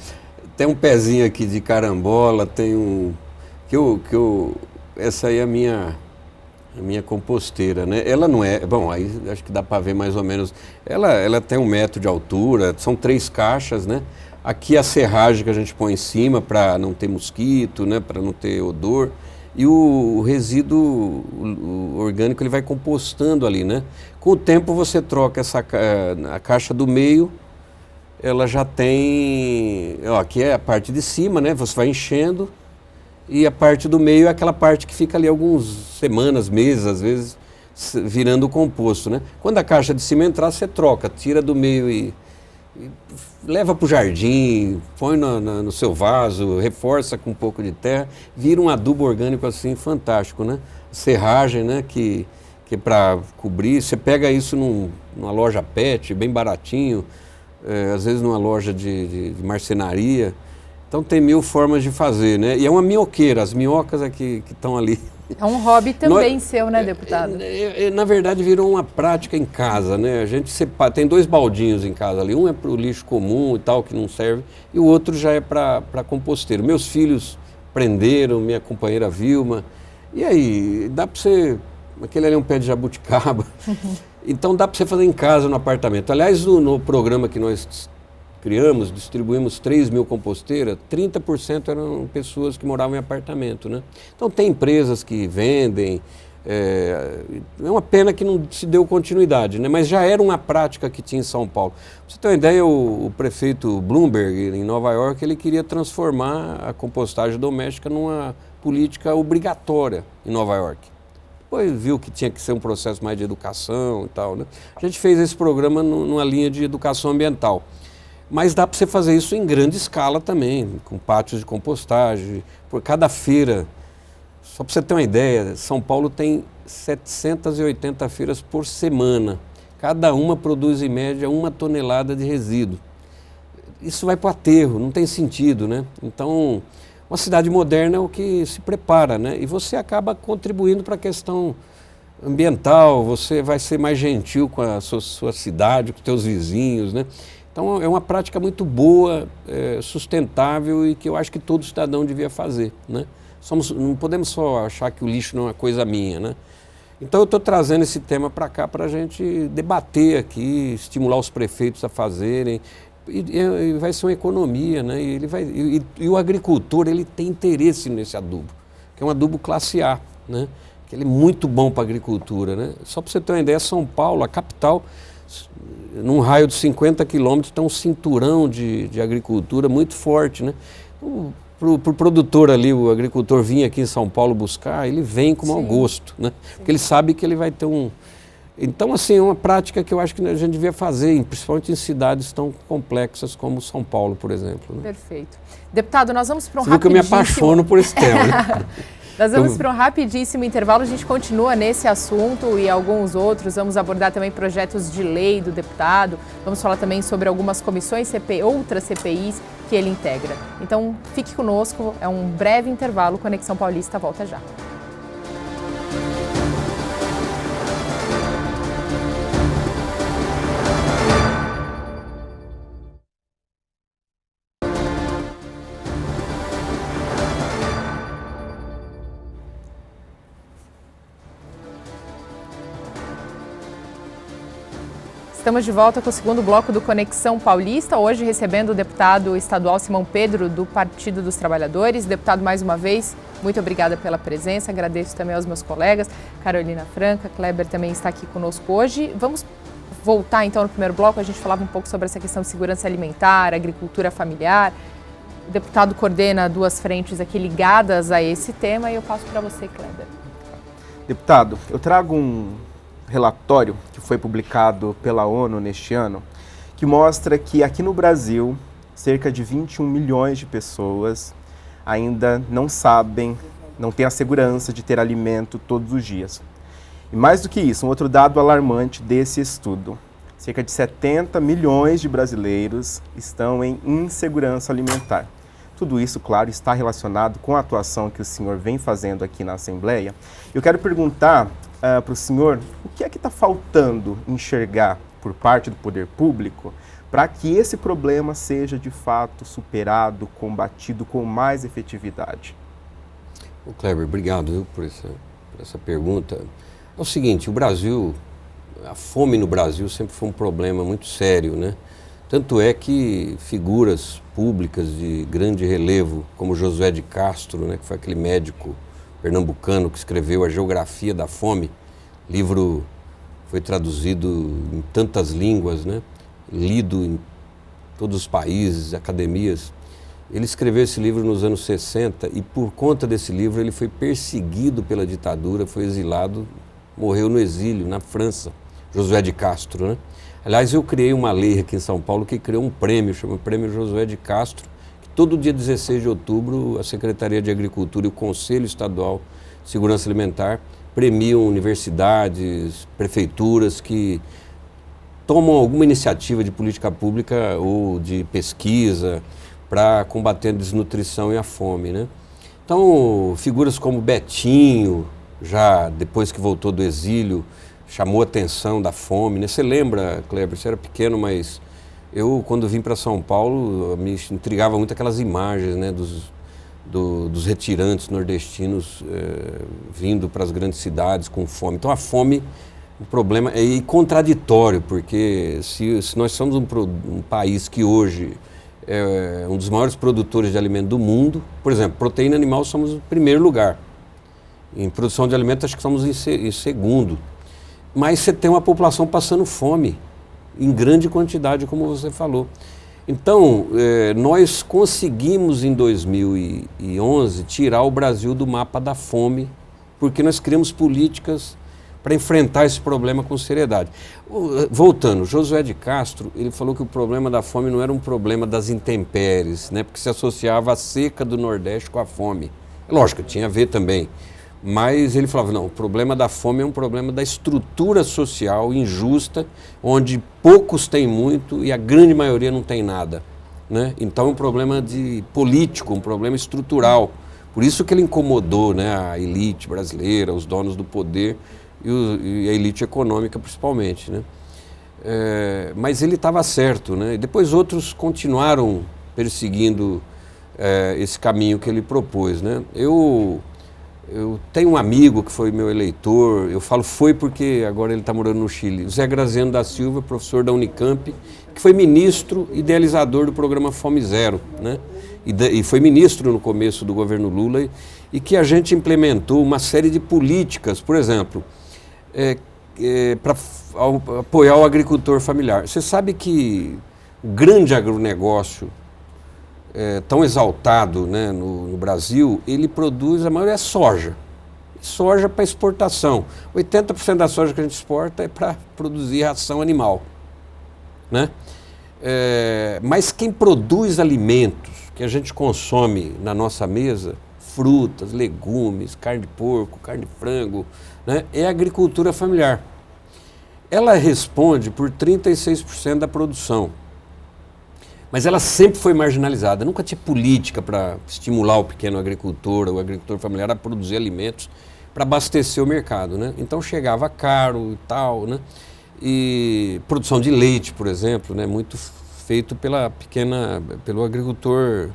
Tem um pezinho aqui de carambola, tem um... essa aí é a minha composteira, né? Ela não é... Bom, aí acho que dá para ver mais ou menos. Ela tem 1 metro de altura, são 3 caixas, né? Aqui a serragem que a gente põe em cima para não ter mosquito, né? Para não ter odor. E o resíduo orgânico ele vai compostando ali, né? Com o tempo você troca a caixa do meio, ela já tem... Ó, aqui é a parte de cima, né? Você vai enchendo. E a parte do meio é aquela parte que fica ali algumas semanas, meses, às vezes, virando o composto, né? Quando a caixa de cima entrar, você troca, tira do meio e leva para o jardim, põe no seu vaso, reforça com um pouco de terra, vira um adubo orgânico assim fantástico, né? Serragem, né? Que é para cobrir. Você pega isso numa loja pet, bem baratinho, às vezes numa loja de marcenaria. Então tem 1000 formas de fazer, né? E é uma minhoqueira, as minhocas aqui que estão ali. É um hobby também seu, né, deputado? Na verdade, virou uma prática em casa, né? A gente separa, tem 2 baldinhos em casa ali, um é para o lixo comum e tal, que não serve, e o outro já é para composteiro. Meus filhos aprenderam, minha companheira Vilma, e aí, dá para você, aquele ali é um pé de jabuticaba, então dá para você fazer em casa, no apartamento. Aliás, no programa que nós criamos, distribuímos 3.000 composteiras, 30% eram pessoas que moravam em apartamento, né? Então tem empresas que vendem, é uma pena que não se deu continuidade, né? Mas já era uma prática que tinha em São Paulo. Pra você ter uma ideia, o prefeito Bloomberg, em Nova York, ele queria transformar a compostagem doméstica numa política obrigatória em Nova York. Depois viu que tinha que ser um processo mais de educação e tal, né? A gente fez esse programa numa linha de educação ambiental. Mas dá para você fazer isso em grande escala também, com pátios de compostagem. Por cada feira, só para você ter uma ideia, São Paulo tem 780 feiras por semana. Cada uma produz em média 1 tonelada de resíduo. Isso vai para o aterro, não tem sentido, né? Então, uma cidade moderna é o que se prepara, né? E você acaba contribuindo para a questão ambiental, você vai ser mais gentil com a sua cidade, com os seus vizinhos, né? Então é uma prática muito boa, sustentável e que eu acho que todo cidadão devia fazer, né? Não podemos só achar que o lixo não é uma coisa minha, né? Então eu estou trazendo esse tema para cá para a gente debater aqui, estimular os prefeitos a fazerem, e vai ser uma economia, né? E o agricultor, ele tem interesse nesse adubo, que é um adubo classe A, né? Que ele é muito bom para a agricultura, né? Só para você ter uma ideia, São Paulo, a capital, num raio de 50 quilômetros, tem um cinturão de agricultura muito forte, né? Para o produtor ali, o agricultor vir aqui em São Paulo buscar, ele vem com mau gosto, né? Porque ele sabe que ele vai ter um... Então, assim, é uma prática que eu acho que a gente devia fazer, principalmente em cidades tão complexas como São Paulo, por exemplo, né? Perfeito. Deputado, nós vamos para um rapidíssimo... Você viu que eu me apaixono por esse tema, né? Nós vamos para um rapidíssimo intervalo, a gente continua nesse assunto e alguns outros, vamos abordar também projetos de lei do deputado, vamos falar também sobre algumas comissões, outras CPIs que ele integra. Então, fique conosco, é um breve intervalo, Conexão Paulista volta já. Estamos de volta com o segundo bloco do Conexão Paulista, hoje recebendo o deputado estadual Simão Pedro, do Partido dos Trabalhadores. Deputado, mais uma vez, muito obrigada pela presença, agradeço também aos meus colegas, Carolina Franca, Kleber também está aqui conosco hoje. Vamos voltar então no primeiro bloco, a gente falava um pouco sobre essa questão de segurança alimentar, agricultura familiar. O deputado coordena 2 frentes aqui ligadas a esse tema e eu passo para você, Kleber. Deputado, eu trago um relatório que foi publicado pela ONU neste ano, que mostra que aqui no Brasil, cerca de 21 milhões de pessoas ainda não sabem, não têm a segurança de ter alimento todos os dias. E mais do que isso, um outro dado alarmante desse estudo, cerca de 70 milhões de brasileiros estão em insegurança alimentar. Tudo isso, claro, está relacionado com a atuação que o senhor vem fazendo aqui na Assembleia. Eu quero perguntar para o senhor o que é que está faltando enxergar por parte do poder público para que esse problema seja de fato superado, combatido com mais efetividade. Kleber, obrigado por essa pergunta. É o seguinte, o Brasil, a fome no Brasil sempre foi um problema muito sério, né? Tanto é que figuras públicas de grande relevo, como Josué de Castro, né, que foi aquele médico pernambucano que escreveu A Geografia da Fome, livro foi traduzido em tantas línguas, né, lido em todos os países, academias. Ele escreveu esse livro nos anos 60 e por conta desse livro ele foi perseguido pela ditadura, foi exilado, morreu no exílio, na França, Josué de Castro, né? Aliás, eu criei uma lei aqui em São Paulo que criou um prêmio, chama Prêmio Josué de Castro, que todo dia 16 de outubro a Secretaria de Agricultura e o Conselho Estadual de Segurança Alimentar premiam universidades, prefeituras que tomam alguma iniciativa de política pública ou de pesquisa para combater a desnutrição e a fome, né? Então, figuras como Betinho, já depois que voltou do exílio, chamou a atenção da fome, né? Você lembra, Kleber, você era pequeno, mas eu, quando vim para São Paulo, me intrigava muito aquelas imagens, né, dos retirantes nordestinos vindo para as grandes cidades com fome. Então, a fome, um problema é contraditório, porque se nós somos um país que hoje é um dos maiores produtores de alimento do mundo, por exemplo, proteína animal somos o primeiro lugar. Em produção de alimentos, acho que somos em segundo. Mas você tem uma população passando fome, em grande quantidade, como você falou. Então, nós conseguimos, em 2011, tirar o Brasil do mapa da fome, porque nós criamos políticas para enfrentar esse problema com seriedade. Voltando, Josué de Castro, ele falou que o problema da fome não era um problema das intempéries, né, porque se associava a seca do Nordeste com a fome. Lógico, tinha a ver também. Mas ele falava, não, o problema da fome é um problema da estrutura social injusta, onde poucos têm muito e a grande maioria não tem nada, né? Então é um problema político, um problema estrutural. Por isso que ele incomodou, né, a elite brasileira, os donos do poder e a elite econômica principalmente, né? Mas ele estava certo, né? E depois outros continuaram perseguindo esse caminho que ele propôs, né? Eu tenho um amigo que foi meu eleitor, eu falo foi porque agora ele está morando no Chile, o Zé Graziano da Silva, professor da Unicamp, que foi ministro idealizador do programa Fome Zero, né? E foi ministro no começo do governo Lula e que a gente implementou uma série de políticas, por exemplo, para apoiar o agricultor familiar. Você sabe que o grande agronegócio tão exaltado, né, no Brasil, ele produz, a maioria é soja. Soja para exportação. 80% da soja que a gente exporta é para produzir ração animal, né? Mas quem produz alimentos que a gente consome na nossa mesa, frutas, legumes, carne de porco, carne de frango, né, é a agricultura familiar. Ela responde por 36% da produção. Mas ela sempre foi marginalizada, nunca tinha política para estimular o pequeno agricultor, o agricultor familiar a produzir alimentos para abastecer o mercado, né? Então chegava caro e tal, né? E produção de leite, por exemplo, né? Muito feito pelo agricultor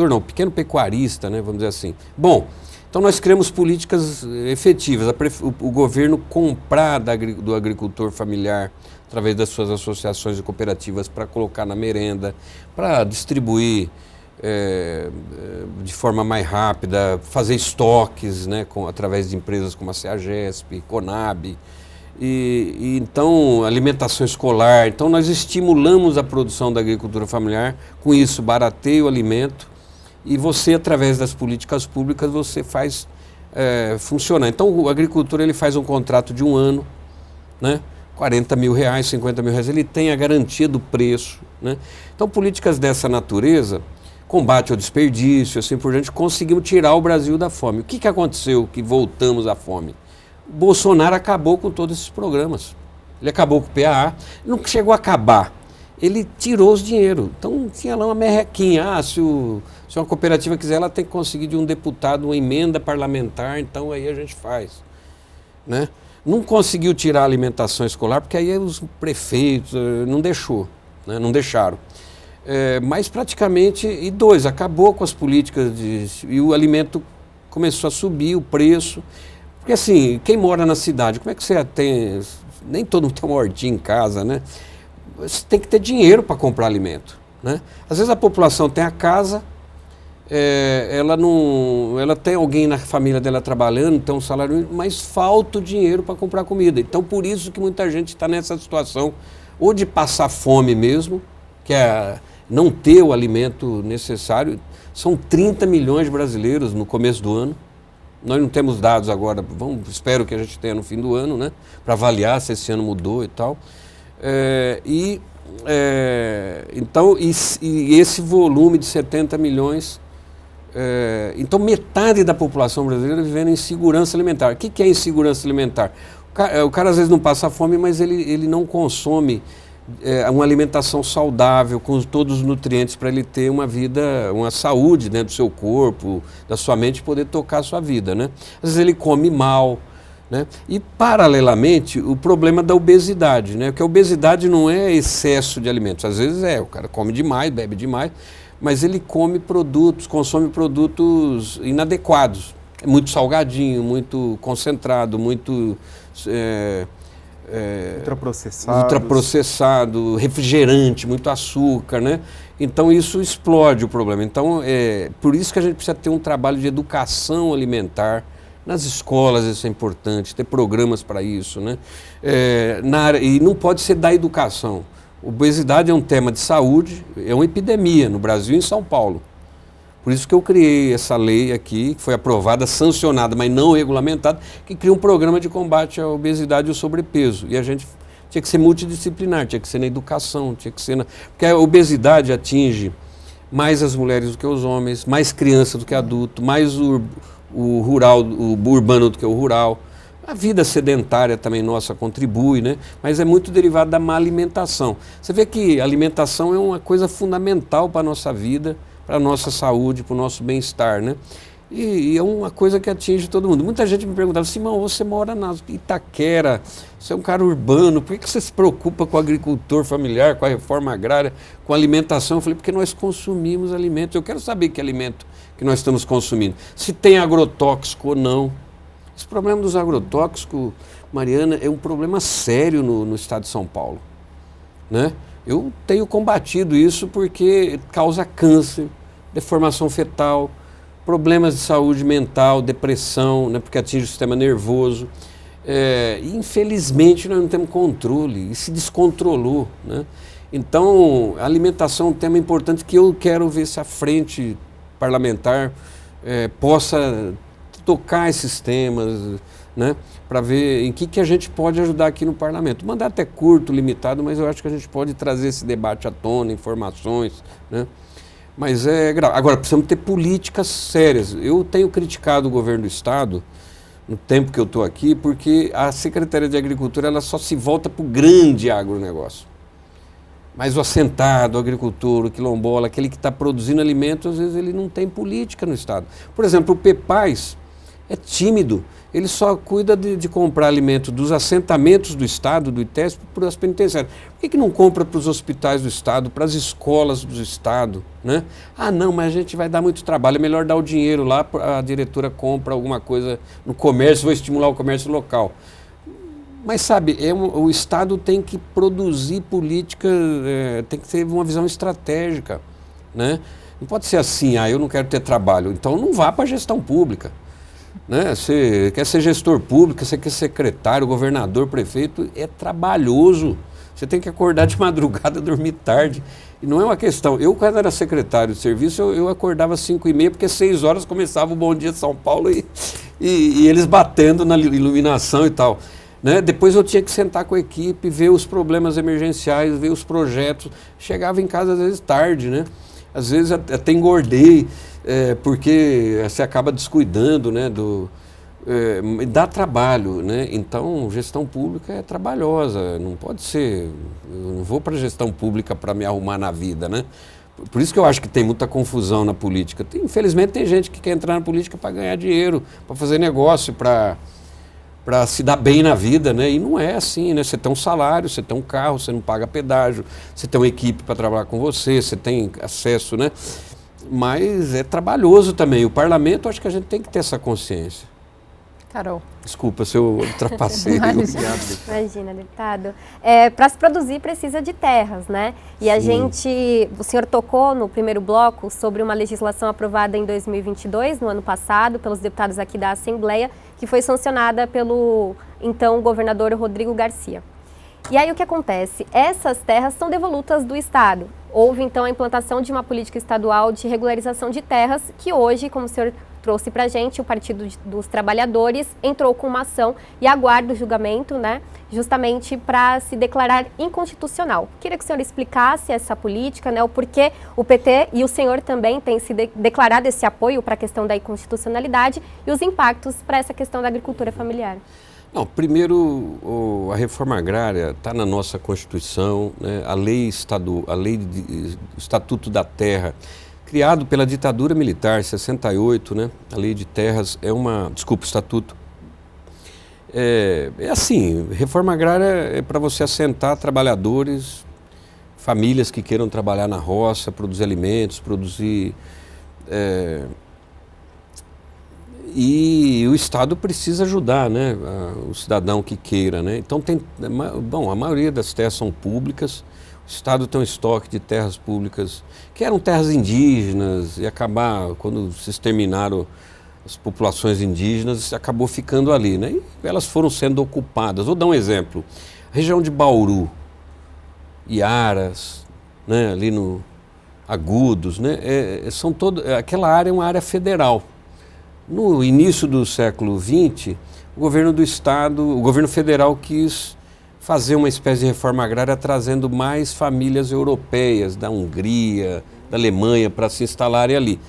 não, pequeno pecuarista, né? Vamos dizer assim. Bom, então nós criamos políticas efetivas, o governo comprar do agricultor familiar através das suas associações e cooperativas para colocar na merenda, para distribuir de forma mais rápida, fazer estoques, né, através de empresas como a CEAGESP, Conab, e então alimentação escolar. Então nós estimulamos a produção da agricultura familiar, com isso barateia o alimento e você, através das políticas públicas, você faz funcionar. Então o agricultor ele faz um contrato de 1 ano, né? R$40 mil, R$50 mil, ele tem a garantia do preço, né? Então, políticas dessa natureza, combate ao desperdício, assim por diante, conseguimos tirar o Brasil da fome. O que aconteceu que voltamos à fome? O Bolsonaro acabou com todos esses programas. Ele acabou com o PAA, não chegou a acabar, ele tirou os dinheiro. Então, tinha lá uma merrequinha, se uma cooperativa quiser, ela tem que conseguir de um deputado uma emenda parlamentar, então aí a gente faz, né? Não conseguiu tirar a alimentação escolar, porque aí os prefeitos não deixaram. Mas praticamente, acabou com as políticas e o alimento começou a subir, o preço. Porque assim, quem mora na cidade, como é que você tem, nem todo mundo tem uma hortinha em casa, né? Você tem que ter dinheiro para comprar alimento, né? Às vezes a população tem a casa, ela tem alguém na família dela trabalhando, tem um salário, mas falta o dinheiro para comprar comida. Então, por isso que muita gente está nessa situação, ou de passar fome mesmo, que é não ter o alimento necessário. São 30 milhões de brasileiros no começo do ano. Nós não temos dados agora, espero que a gente tenha no fim do ano, né, para avaliar se esse ano mudou e tal. Então, esse volume de 70 milhões... então metade da população brasileira vivendo em insegurança alimentar. O que é insegurança alimentar? O cara às vezes não passa fome, mas ele não consome uma alimentação saudável, com todos os nutrientes para ele ter uma vida, uma saúde dentro do seu corpo, da sua mente, poder tocar a sua vida, né? Às vezes ele come mal, né? E, paralelamente, o problema da obesidade, né? Porque a obesidade não é excesso de alimentos, às vezes o cara come demais, bebe demais, mas ele consome produtos inadequados, muito salgadinho, muito concentrado, muito... ultraprocessado, refrigerante, muito açúcar, né? Então isso explode o problema. Então por isso que a gente precisa ter um trabalho de educação alimentar nas escolas, isso é importante, ter programas para isso, né? E não pode ser da educação. Obesidade é um tema de saúde, é uma epidemia no Brasil e em São Paulo. Por isso que eu criei essa lei aqui, que foi aprovada, sancionada, mas não regulamentada, que cria um programa de combate à obesidade e ao sobrepeso. E a gente tinha que ser multidisciplinar, tinha que ser na educação, tinha que ser porque a obesidade atinge mais as mulheres do que os homens, mais criança do que adulto, mais o urbano do que o rural. A vida sedentária também nossa contribui, né? Mas é muito derivado da má alimentação. Você vê que a alimentação é uma coisa fundamental para a nossa vida, para a nossa saúde, para o nosso bem-estar, né? E é uma coisa que atinge todo mundo. Muita gente me perguntava, Simão, você mora na Itaquera, você é um cara urbano, por que você se preocupa com o agricultor familiar, com a reforma agrária, com a alimentação? Eu falei, porque nós consumimos alimentos. Eu quero saber que alimento que nós estamos consumindo. Se tem agrotóxico ou não. Esse problema dos agrotóxicos, Mariana, é um problema sério no estado de São Paulo, né? Eu tenho combatido isso porque causa câncer, deformação fetal, problemas de saúde mental, depressão, né, porque atinge o sistema nervoso. Infelizmente nós não temos controle, e se descontrolou, né? Então a alimentação é um tema importante que eu quero ver se a frente parlamentar possa tocar esses temas, né, para ver em que a gente pode ajudar aqui no parlamento. O mandato é curto, limitado, mas eu acho que a gente pode trazer esse debate à tona, informações, né? Mas é grave. Agora, precisamos ter políticas sérias. Eu tenho criticado o governo do Estado, no tempo que eu estou aqui, porque a Secretaria de Agricultura ela só se volta para o grande agronegócio. Mas o assentado, o agricultor, o quilombola, aquele que está produzindo alimentos, às vezes ele não tem política no Estado. Por exemplo, o PEPAS é tímido. Ele só cuida de comprar alimento dos assentamentos do Estado, do ITESP, para as penitenciárias. Por que não compra para os hospitais do Estado, para as escolas do Estado, né? Ah, não, mas a gente vai dar muito trabalho, é melhor dar o dinheiro lá, a diretora compra alguma coisa no comércio, vai estimular o comércio local. Mas sabe, o Estado tem que produzir política, tem que ter uma visão estratégica, né? Não pode ser assim, eu não quero ter trabalho, então não vá para a gestão pública. Né? Você quer ser gestor público, você quer ser secretário, governador, prefeito, é trabalhoso. Você tem que acordar de madrugada, dormir tarde. E não é uma questão. Eu, quando era secretário de serviço, eu acordava às 5h30, porque 6 horas começava o Bom Dia São Paulo e eles batendo na iluminação e tal. Né? Depois eu tinha que sentar com a equipe, ver os problemas emergenciais, ver os projetos. Chegava em casa às vezes tarde, né? Às vezes até engordei. Porque você acaba descuidando, né, dá trabalho, né? Então gestão pública é trabalhosa, não pode ser, eu não vou para a gestão pública para me arrumar na vida, né? Por isso que eu acho que tem muita confusão na política. Infelizmente tem gente que quer entrar na política para ganhar dinheiro, para fazer negócio, para se dar bem na vida, né? E não é assim, né? Você tem um salário, você tem um carro, você não paga pedágio, você tem uma equipe para trabalhar com você, você tem acesso, né? Mas é trabalhoso também. O parlamento, acho que a gente tem que ter essa consciência. Carol. Desculpa se eu ultrapassei. Imagina, deputado. Para se produzir precisa de terras, né? E o senhor tocou no primeiro bloco sobre uma legislação aprovada em 2022, no ano passado, pelos deputados aqui da Assembleia, que foi sancionada pelo então governador Rodrigo Garcia. E aí o que acontece? Essas terras são devolutas do Estado. Houve então a implantação de uma política estadual de regularização de terras que hoje, como o senhor trouxe para a gente, o Partido dos Trabalhadores entrou com uma ação e aguarda o julgamento, né, justamente para se declarar inconstitucional. Queria que o senhor explicasse essa política, né, o porquê o PT e o senhor também têm se declarado esse apoio para a questão da inconstitucionalidade e os impactos para essa questão da agricultura familiar. Não, primeiro, a reforma agrária está na nossa Constituição, né? A lei Estatuto da Terra, criado pela ditadura militar, 68, né? A lei de terras Estatuto. É assim, reforma agrária é para você assentar trabalhadores, famílias que queiram trabalhar na roça, produzir alimentos, e o Estado precisa ajudar, né, o cidadão que queira, né? Então a maioria das terras são públicas. O Estado tem um estoque de terras públicas que eram terras indígenas e quando se exterminaram as populações indígenas, acabou ficando ali, né? E elas foram sendo ocupadas. Vou dar um exemplo. A região de Bauru, Iaras, né, ali no Agudos, né, aquela área é uma área federal. No início do século XX, o governo federal quis fazer uma espécie de reforma agrária trazendo mais famílias europeias, da Hungria, da Alemanha, para se instalarem ali.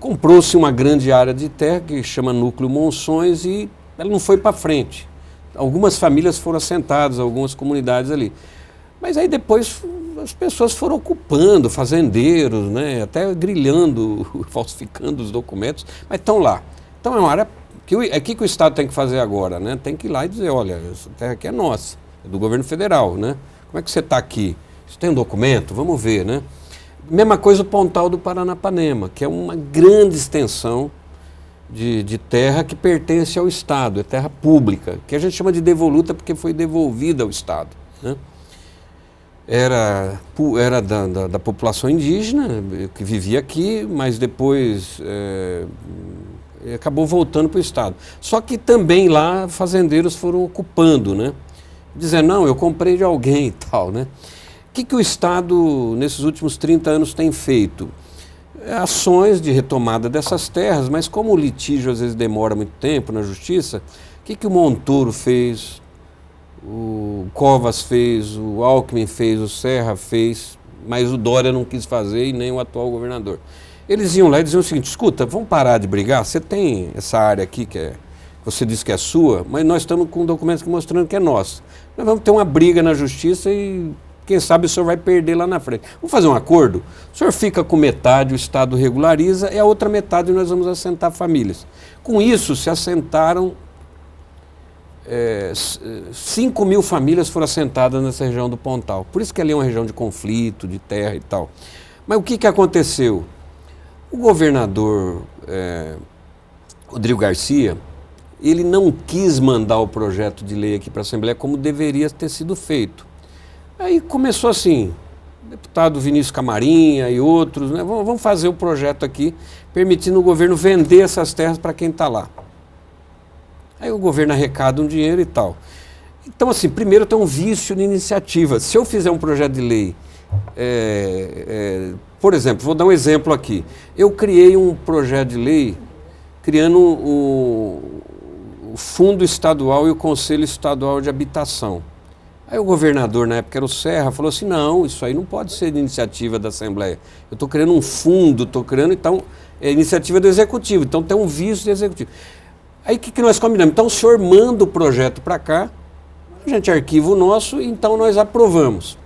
Comprou-se uma grande área de terra, que chama Núcleo Monções, e ela não foi para frente. Algumas famílias foram assentadas, algumas comunidades ali. Mas aí depois as pessoas foram ocupando, fazendeiros, né, até grilhando, falsificando os documentos, mas estão lá. Então é uma área que o Estado tem que fazer agora, né? Tem que ir lá e dizer, olha, essa terra aqui é nossa, é do governo federal, né? Como é que você está aqui? Você tem um documento? Vamos ver, né? Mesma coisa o Pontal do Paranapanema, que é uma grande extensão de terra que pertence ao Estado, é terra pública, que a gente chama de devoluta porque foi devolvida ao Estado, né? Era da população indígena que vivia aqui, mas depois acabou voltando para o Estado. Só que também lá fazendeiros foram ocupando, né? Dizendo, não, eu comprei de alguém e tal, né? O que o Estado, nesses últimos 30 anos, tem feito? Ações de retomada dessas terras, mas como o litígio às vezes demora muito tempo na justiça, o que o Montoro fez, o Covas fez, o Alckmin fez, o Serra fez, mas o Dória não quis fazer e nem o atual governador. Eles iam lá e diziam o seguinte, escuta, vamos parar de brigar, você tem essa área aqui que você disse que é sua, mas nós estamos com documentos mostrando que é nossa. Nós vamos ter uma briga na justiça e quem sabe o senhor vai perder lá na frente. Vamos fazer um acordo? O senhor fica com metade, o Estado regulariza, e a outra metade nós vamos assentar famílias. Com isso, se assentaram 5 mil famílias foram assentadas nessa região do Pontal. Por isso que ali é uma região de conflito, de terra e tal. Mas o que aconteceu? O governador Rodrigo Garcia, ele não quis mandar o projeto de lei aqui para a Assembleia como deveria ter sido feito. Aí começou assim, o deputado Vinícius Camarinha e outros, né, vamos fazer o projeto aqui, permitindo o governo vender essas terras para quem está lá. Aí o governo arrecada um dinheiro e tal. Então, assim, primeiro tem um vício de iniciativa. Se eu fizer um projeto de lei, por exemplo, vou dar um exemplo aqui. Eu criei um projeto de lei criando o Fundo Estadual e o Conselho Estadual de Habitação. Aí o governador, na época era o Serra, falou assim, não, isso aí não pode ser de iniciativa da Assembleia. Eu estou criando um fundo, então, é iniciativa do Executivo, então tem um vício do Executivo. Aí o que nós combinamos? Então o senhor manda o projeto para cá, a gente arquiva o nosso, então nós aprovamos.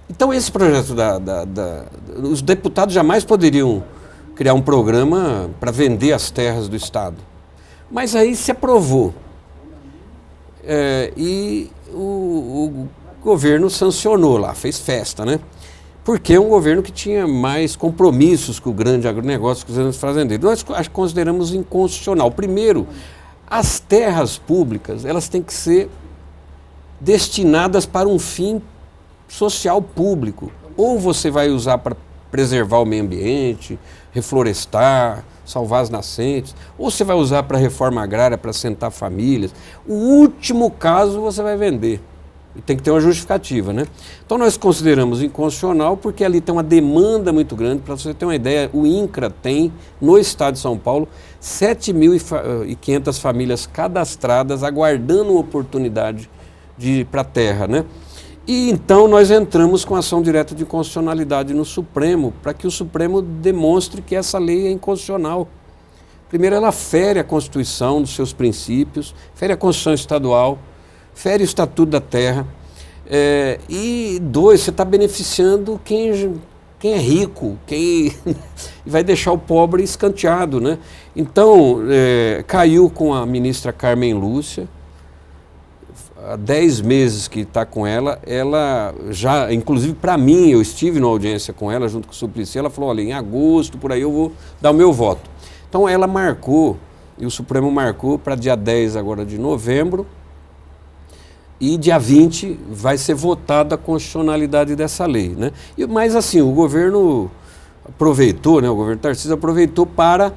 Então esse projeto os deputados jamais poderiam criar um programa para vender as terras do Estado. Mas aí se aprovou. E o governo sancionou lá, fez festa, né? Porque é um governo que tinha mais compromissos com o grande agronegócio, com os grandes fazendeiros. Nós consideramos inconstitucional. Primeiro, as terras públicas, elas têm que ser destinadas para um fim social público. Ou você vai usar para preservar o meio ambiente, reflorestar, salvar as nascentes, ou você vai usar para reforma agrária, para assentar famílias. O último caso você vai vender. E tem que ter uma justificativa, né? Então nós consideramos inconstitucional porque ali tem uma demanda muito grande. Para você ter uma ideia, o INCRA tem, no estado de São Paulo, 7.500 famílias cadastradas, aguardando uma oportunidade de ir para a terra, né? E então nós entramos com ação direta de inconstitucionalidade no Supremo, para que o Supremo demonstre que essa lei é inconstitucional. Primeiro, ela fere a Constituição dos seus princípios, fere a Constituição estadual, fere o Estatuto da Terra. E dois, você está beneficiando quem é rico, quem vai deixar o pobre escanteado, né? Então, caiu com a ministra Carmen Lúcia. Há 10 meses que está com ela já, inclusive para mim, eu estive na audiência com ela, junto com o Suplicy, ela falou, olha, em agosto, por aí eu vou dar o meu voto. Então ela marcou, e o Supremo marcou para dia 10 agora de novembro, e dia 20 vai ser votada a constitucionalidade dessa lei, né? Mas assim, o governo aproveitou, né, o governo Tarcísio aproveitou para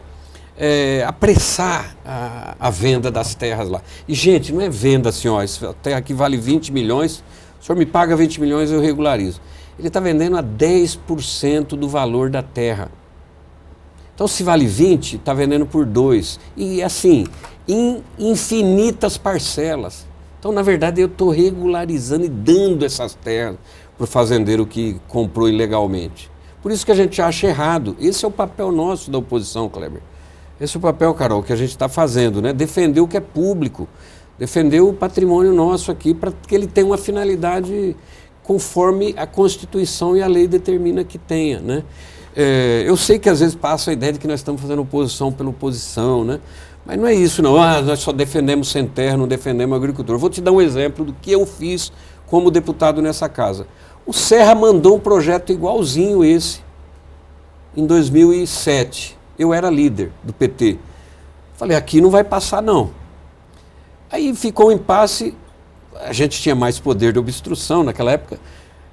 apressar a venda das terras lá. E, gente, não é venda assim, ó, essa terra aqui vale 20 milhões, o senhor me paga 20 milhões, eu regularizo. Ele está vendendo a 10% do valor da terra. Então, se vale 20, está vendendo por 2. E, assim, em infinitas parcelas. Então, na verdade, eu estou regularizando e dando essas terras para o fazendeiro que comprou ilegalmente. Por isso que a gente acha errado. Esse é o papel nosso da oposição, Kleber. Esse é o papel, Carol, que a gente está fazendo, né? Defender o que é público, defender o patrimônio nosso aqui para que ele tenha uma finalidade conforme a Constituição e a lei determina que tenha, né? Eu sei que às vezes passa a ideia de que nós estamos fazendo oposição pela oposição, né? Mas não é isso, não. Nós só defendemos sem terra, não defendemos o agricultor. Vou te dar um exemplo do que eu fiz como deputado nessa casa. O Serra mandou um projeto igualzinho esse em 2007. Eu era líder do PT. Falei, aqui não vai passar não. Aí ficou um impasse, a gente tinha mais poder de obstrução naquela época.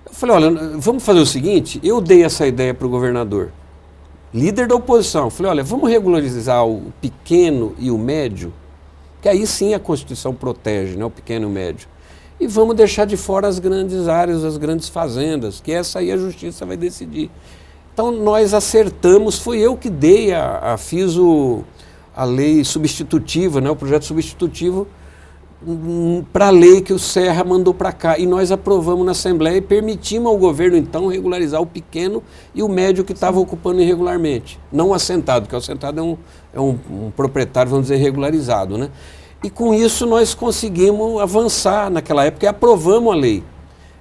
Eu falei, olha, vamos fazer o seguinte, eu dei essa ideia para o governador, líder da oposição. Falei, olha, vamos regularizar o pequeno e o médio, que aí sim a Constituição protege, né, o pequeno e o médio. E vamos deixar de fora as grandes áreas, as grandes fazendas, que essa aí a justiça vai decidir. Então nós acertamos, fui eu que dei, fiz a lei substitutiva, né, o projeto substitutivo para a lei que o Serra mandou para cá. E nós aprovamos na Assembleia e permitimos ao governo então regularizar o pequeno e o médio que estava ocupando irregularmente. Não o assentado, porque o assentado é um proprietário, vamos dizer, regularizado, né? E com isso nós conseguimos avançar naquela época e aprovamos a lei.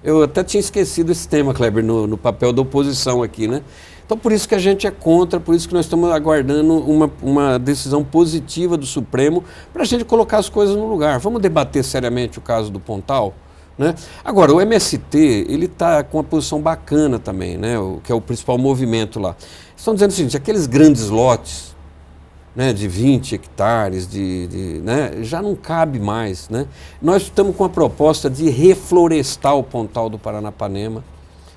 Eu até tinha esquecido esse tema, Kleber, no papel da oposição aqui, né? Então, por isso que a gente é contra, por isso que nós estamos aguardando uma decisão positiva do Supremo para a gente colocar as coisas no lugar. Vamos debater seriamente o caso do Pontal, né? Agora, o MST, ele está com uma posição bacana também, né? Que é o principal movimento lá. Estão dizendo o seguinte, aqueles grandes lotes, né, de 20 hectares, né, já não cabe mais, né? Nós estamos com a proposta de reflorestar o Pontal do Paranapanema,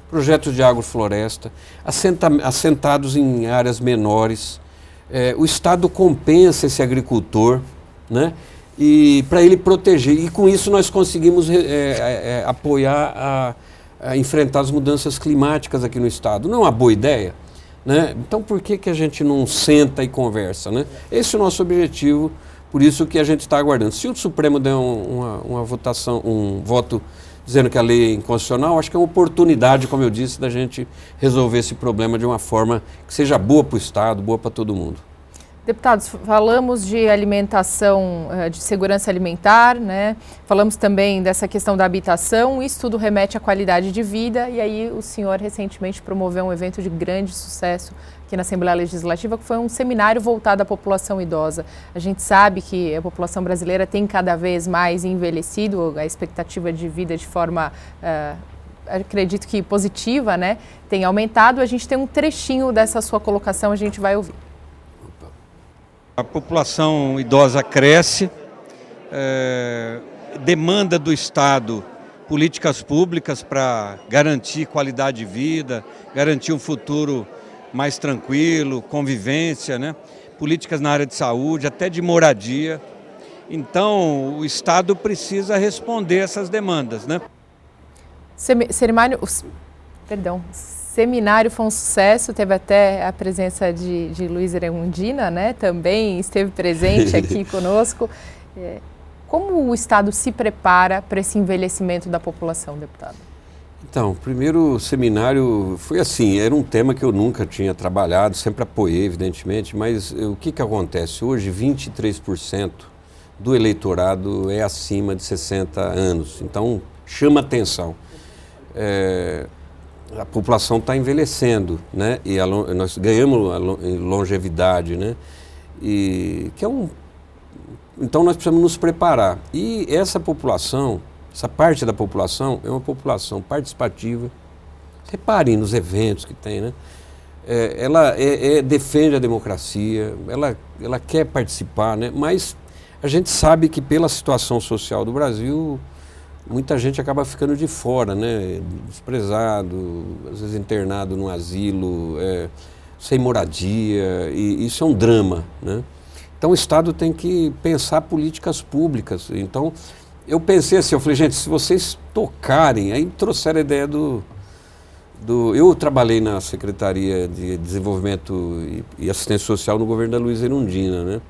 projetos de agrofloresta, assentados em áreas menores. O Estado compensa esse agricultor, né, e para ele proteger. E com isso nós conseguimos apoiar a enfrentar as mudanças climáticas aqui no Estado. Não é uma boa ideia? Né? Então por que a gente não senta e conversa, né? Esse é o nosso objetivo, por isso que a gente está aguardando. Se o Supremo der uma votação, um voto dizendo que a lei é inconstitucional, acho que é uma oportunidade, como eu disse, da gente resolver esse problema de uma forma que seja boa para o Estado, boa para todo mundo. Deputados, falamos de alimentação, de segurança alimentar, né? Falamos também dessa questão da habitação, isso tudo remete à qualidade de vida, e aí o senhor recentemente promoveu um evento de grande sucesso aqui na Assembleia Legislativa, que foi um seminário voltado à população idosa. A gente sabe que a população brasileira tem cada vez mais envelhecido, a expectativa de vida de forma, acredito que positiva, né? Tem aumentado. A gente tem um trechinho dessa sua colocação, a gente vai ouvir. A população idosa cresce, demanda do Estado políticas públicas para garantir qualidade de vida, garantir um futuro mais tranquilo, convivência, né? Políticas na área de saúde, até de moradia. Então, o Estado precisa responder essas demandas, né? Seminário foi um sucesso, teve até a presença de Luiz Erundina, né? Também esteve presente aqui conosco. Como o Estado se prepara para esse envelhecimento da população, deputado? Então, o primeiro seminário foi assim, era um tema que eu nunca tinha trabalhado, sempre apoiei, evidentemente, mas o que acontece? Hoje, 23% do eleitorado é acima de 60 anos, então chama atenção. A população está envelhecendo, né? E nós ganhamos longevidade, né? E que então nós precisamos nos preparar. E essa população, essa parte da população é uma população participativa. Reparem nos eventos que tem, né? Ela defende a democracia, ela quer participar, né? Mas a gente sabe que pela situação social do Brasil, muita gente acaba ficando de fora, né? Desprezado, às vezes internado num asilo, sem moradia, e isso é um drama, né? Então o Estado tem que pensar políticas públicas. Então eu pensei assim, eu falei, gente, se vocês tocarem, aí trouxeram a ideia eu trabalhei na Secretaria de Desenvolvimento e Assistência Social no governo da Luiza Erundina, né?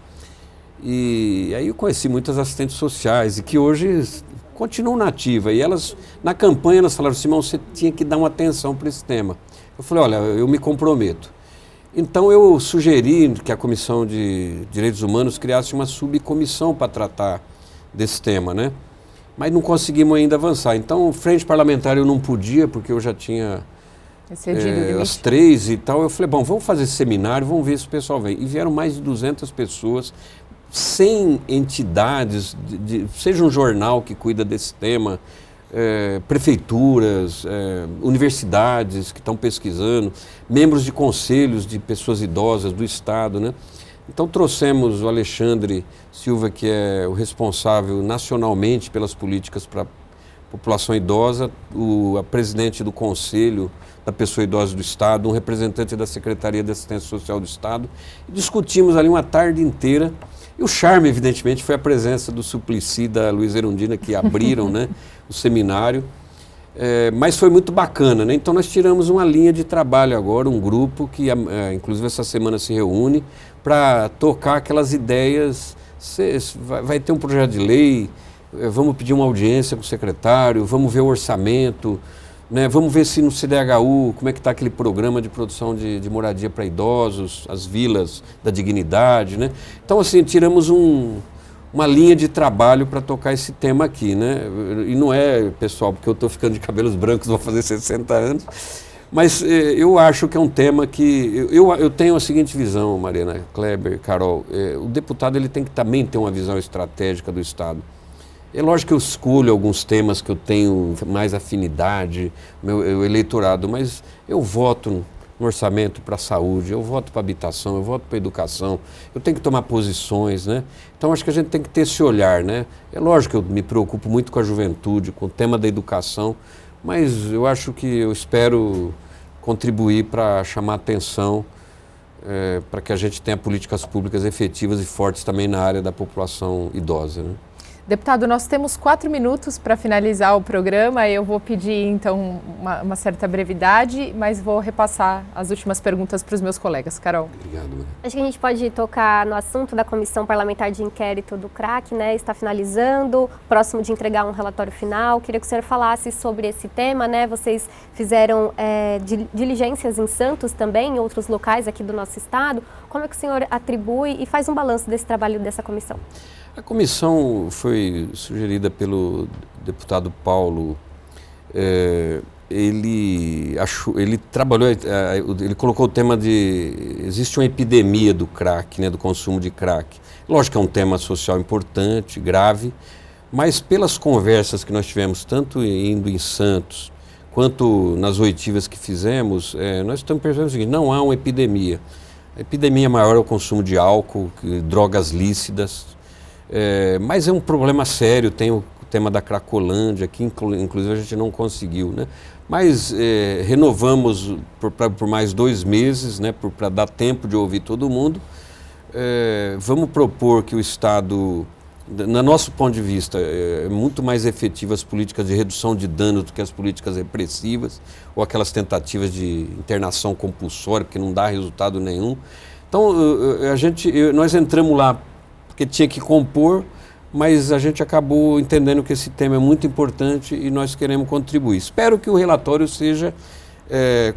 E aí eu conheci muitas assistentes sociais e que hoje continuam na ativa. E elas, na campanha, elas falaram, Simão, você tinha que dar uma atenção para esse tema. Eu falei, olha, eu me comprometo. Então eu sugeri que a Comissão de Direitos Humanos criasse uma subcomissão para tratar desse tema, né? Mas não conseguimos ainda avançar. Então, frente parlamentar eu não podia, porque eu já tinha as 3 e tal. Eu falei, bom, vamos fazer esse seminário, vamos ver se o pessoal vem. E vieram mais de 200 pessoas, 100 entidades, seja um jornal que cuida desse tema, prefeituras, universidades que estão pesquisando, membros de conselhos de pessoas idosas do Estado, né? Então trouxemos o Alexandre Silva, que é o responsável nacionalmente pelas políticas para a população idosa, a presidente do Conselho da Pessoa Idosa do Estado, um representante da Secretaria de Assistência Social do Estado, e discutimos ali uma tarde inteira. E o charme, evidentemente, foi a presença do Suplicy e da Luiza Erundina, que abriram, né, o seminário. Mas foi muito bacana, né? Então nós tiramos uma linha de trabalho agora, um grupo que, inclusive, essa semana se reúne para tocar aquelas ideias. Vai ter um projeto de lei, vamos pedir uma audiência com o secretário, vamos ver o orçamento, né? Vamos ver se no CDHU, como é que está aquele programa de produção de moradia para idosos, as vilas da dignidade, né? Então, assim, tiramos uma linha de trabalho para tocar esse tema aqui, né? E não é, pessoal, porque eu estou ficando de cabelos brancos, vou fazer 60 anos, mas eu acho que é um tema que... Eu tenho a seguinte visão, Mariana, Kleber, Carol, o deputado ele tem que também ter uma visão estratégica do Estado. É lógico que eu escolho alguns temas que eu tenho mais afinidade, meu eleitorado, mas eu voto no orçamento para a saúde, eu voto para a habitação, eu voto para a educação, eu tenho que tomar posições, né? Então acho que a gente tem que ter esse olhar, né? É lógico que eu me preocupo muito com a juventude, com o tema da educação, mas eu acho que eu espero contribuir para chamar atenção, para que a gente tenha políticas públicas efetivas e fortes também na área da população idosa, né? Deputado, nós temos 4 minutos para finalizar o programa. Eu vou pedir, então, uma certa brevidade, mas vou repassar as últimas perguntas para os meus colegas. Carol. Obrigado, Maria. Acho que a gente pode tocar no assunto da Comissão Parlamentar de Inquérito do CRAC, né? Está finalizando, próximo de entregar um relatório final. Queria que o senhor falasse sobre esse tema, né? Vocês fizeram diligências em Santos também, em outros locais aqui do nosso estado. Como é que o senhor atribui e faz um balanço desse trabalho dessa comissão? A comissão foi sugerida pelo deputado Paulo. Ele trabalhou, ele colocou o tema de... Existe uma epidemia do crack, né, do consumo de crack. Lógico que é um tema social importante, grave, mas pelas conversas que nós tivemos, tanto indo em Santos, quanto nas oitivas que fizemos, nós estamos percebendo o seguinte, não há uma epidemia. A epidemia maior é o consumo de álcool, drogas lícitas, mas é um problema sério. Tem o tema da Cracolândia, que inclusive a gente não conseguiu, né? Mas renovamos por mais 2 meses, né, para dar tempo de ouvir todo mundo. Vamos propor que o Estado, no nosso ponto de vista, é muito mais efetiva as políticas de redução de danos do que as políticas repressivas ou aquelas tentativas de internação compulsória, porque não dá resultado nenhum. Então, nós entramos lá porque tinha que compor, mas a gente acabou entendendo que esse tema é muito importante e nós queremos contribuir. Espero que o relatório seja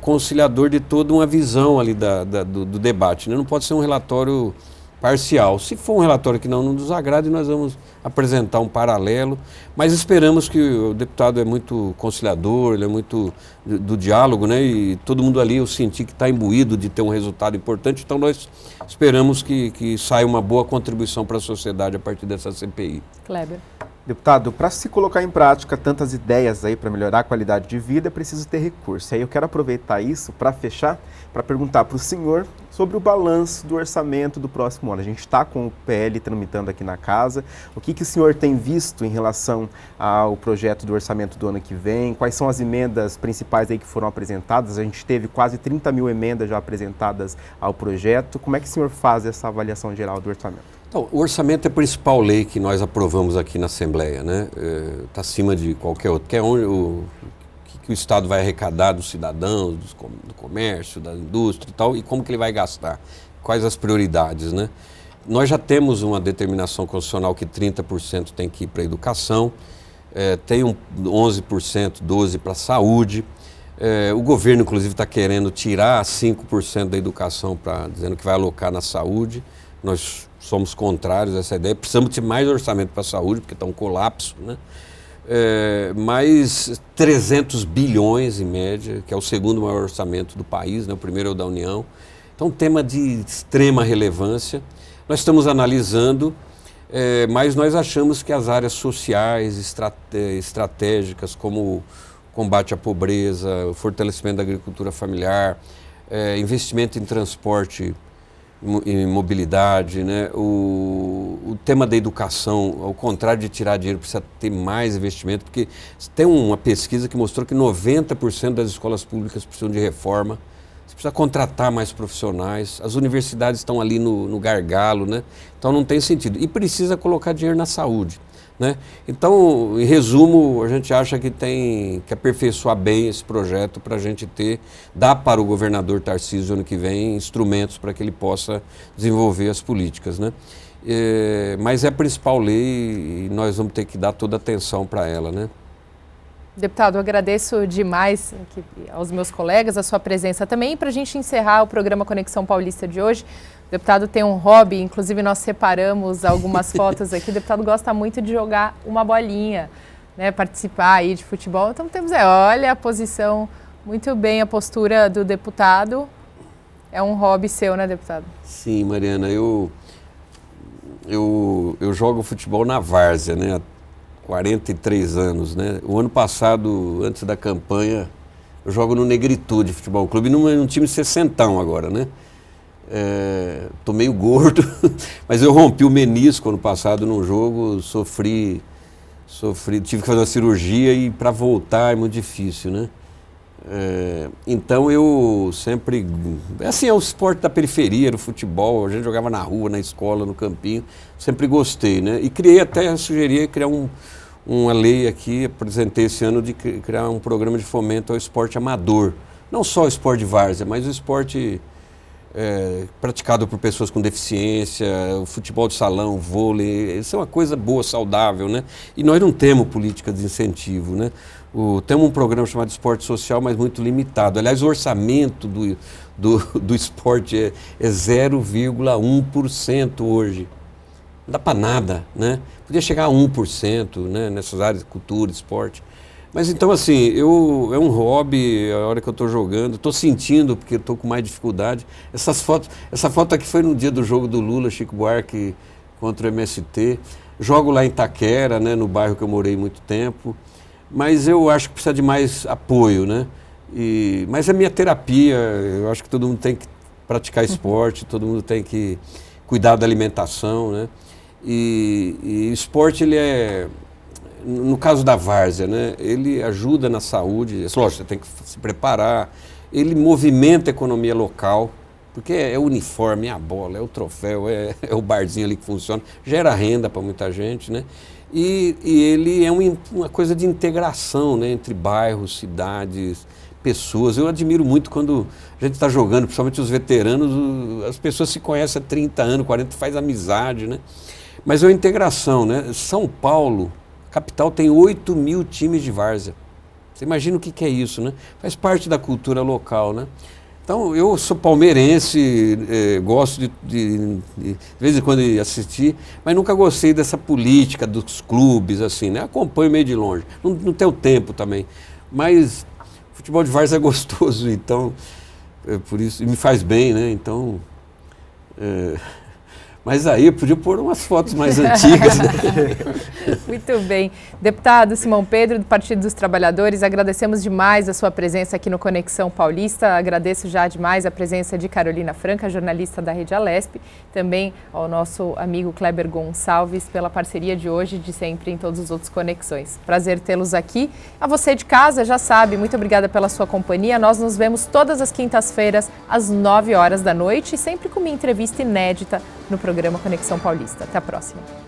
conciliador de toda uma visão ali do debate, né? Não pode ser um relatório parcial. Se for um relatório que não nos agrade, nós vamos apresentar um paralelo, mas esperamos que o deputado é muito conciliador, ele é muito do diálogo, né? E todo mundo ali eu senti que está imbuído de ter um resultado importante, então nós esperamos que saia uma boa contribuição para a sociedade a partir dessa CPI. Kleber. Deputado, para se colocar em prática tantas ideias aí para melhorar a qualidade de vida, é preciso ter recurso. Aí eu quero aproveitar isso para fechar, para perguntar para o senhor sobre o balanço do orçamento do próximo ano. A gente está com o PL tramitando aqui na casa. O que o senhor tem visto em relação ao projeto do orçamento do ano que vem? Quais são as emendas principais aí que foram apresentadas? A gente teve quase 30 mil emendas já apresentadas ao projeto. Como é que o senhor faz essa avaliação geral do orçamento? Então, o orçamento é a principal lei que nós aprovamos aqui na Assembleia, né? Está acima de qualquer outro, que é onde o Estado vai arrecadar dos cidadãos, do comércio, da indústria e tal, e como que ele vai gastar, quais as prioridades, né? Nós já temos uma determinação constitucional que 30% tem que ir para a educação, tem 11%, 12% para a saúde. O governo, inclusive, está querendo tirar 5% da educação, dizendo que vai alocar na saúde. Nós somos contrários a essa ideia, precisamos de mais orçamento para a saúde, porque está um colapso, né? Mais 300 bilhões em média, que é o segundo maior orçamento do país, né? O primeiro é o da União. Então, tema de extrema relevância. Nós estamos analisando, mas nós achamos que as áreas sociais, estratégicas, como o combate à pobreza, o fortalecimento da agricultura familiar, investimento em transporte em mobilidade, né? O tema da educação, ao contrário de tirar dinheiro, precisa ter mais investimento, porque tem uma pesquisa que mostrou que 90% das escolas públicas precisam de reforma, você precisa contratar mais profissionais, as universidades estão ali no gargalo, né? Então não tem sentido. E precisa colocar dinheiro na saúde, né? Então, em resumo, a gente acha que tem que aperfeiçoar bem esse projeto para a gente dar para o governador Tarcísio ano que vem instrumentos para que ele possa desenvolver as políticas, né? Mas é a principal lei e nós vamos ter que dar toda a atenção para ela, né? Deputado, eu agradeço demais aqui aos meus colegas a sua presença também. Para a gente encerrar o programa Conexão Paulista de hoje, o deputado tem um hobby, inclusive nós separamos algumas fotos aqui. O deputado gosta muito de jogar uma bolinha, né, participar aí de futebol. Então temos, olha a posição, muito bem a postura do deputado. É um hobby seu, né, deputado? Sim, Mariana, eu jogo futebol na várzea, né, há 43 anos, né. O ano passado, antes da campanha, eu jogo no Negritude Futebol Clube, num time 60 agora, né. Tô meio gordo, mas eu rompi o menisco ano passado num jogo, sofri, tive que fazer uma cirurgia e para voltar é muito difícil, né? Então eu sempre, assim, é o esporte da periferia, do futebol, a gente jogava na rua, na escola, no campinho, sempre gostei, né? E sugeri criar uma lei aqui, apresentei esse ano de criar um programa de fomento ao esporte amador, não só o esporte de várzea, mas o esporte praticado por pessoas com deficiência, o futebol de salão, o vôlei, isso é uma coisa boa, saudável, né? E nós não temos política de incentivo, né? Temos um programa chamado Esporte Social, mas muito limitado. Aliás, o orçamento do esporte é 0,1% hoje. Não dá para nada, né? Podia chegar a 1%, né? Nessas áreas de cultura, esporte. Mas então, assim, é um hobby, a hora que eu estou jogando, estou sentindo, porque estou com mais dificuldade. Essa foto aqui foi no dia do jogo do Lula, Chico Buarque contra o MST. Jogo lá em Itaquera, né, no bairro que eu morei muito tempo. Mas eu acho que precisa de mais apoio, né? Mas é minha terapia, eu acho que todo mundo tem que praticar esporte, todo mundo tem que cuidar da alimentação, né? E o esporte, ele no caso da várzea, né, ele ajuda na saúde, lógico, você tem que se preparar, ele movimenta a economia local, porque é o uniforme, é a bola, é o troféu, é o barzinho ali que funciona, gera renda para muita gente, né? E ele é uma coisa de integração, né, entre bairros, cidades, pessoas. Eu admiro muito quando a gente está jogando, principalmente os veteranos, as pessoas se conhecem há 30 anos, 40, faz amizade, né? Mas é uma integração, né? São Paulo, capital, tem 8 mil times de várzea. Você imagina o que é isso, né? Faz parte da cultura local, né? Então, eu sou palmeirense, gosto de vez em quando assistir, mas nunca gostei dessa política dos clubes, assim, né? Acompanho meio de longe. Não tenho tempo também. Mas futebol de várzea é gostoso, então, por isso, e me faz bem, né? Então, mas aí eu podia pôr umas fotos mais antigas. Né? Muito bem. Deputado Simão Pedro, do Partido dos Trabalhadores, agradecemos demais a sua presença aqui no Conexão Paulista. Agradeço já demais a presença de Carolina Franca, jornalista da Rede Alesp, também ao nosso amigo Kleber Gonçalves pela parceria de hoje e de sempre em todos os outros Conexões. Prazer tê-los aqui. A você de casa, já sabe, muito obrigada pela sua companhia. Nós nos vemos todas as quintas-feiras às 9 horas da noite, sempre com uma entrevista inédita no programa Conexão Paulista. Até a próxima.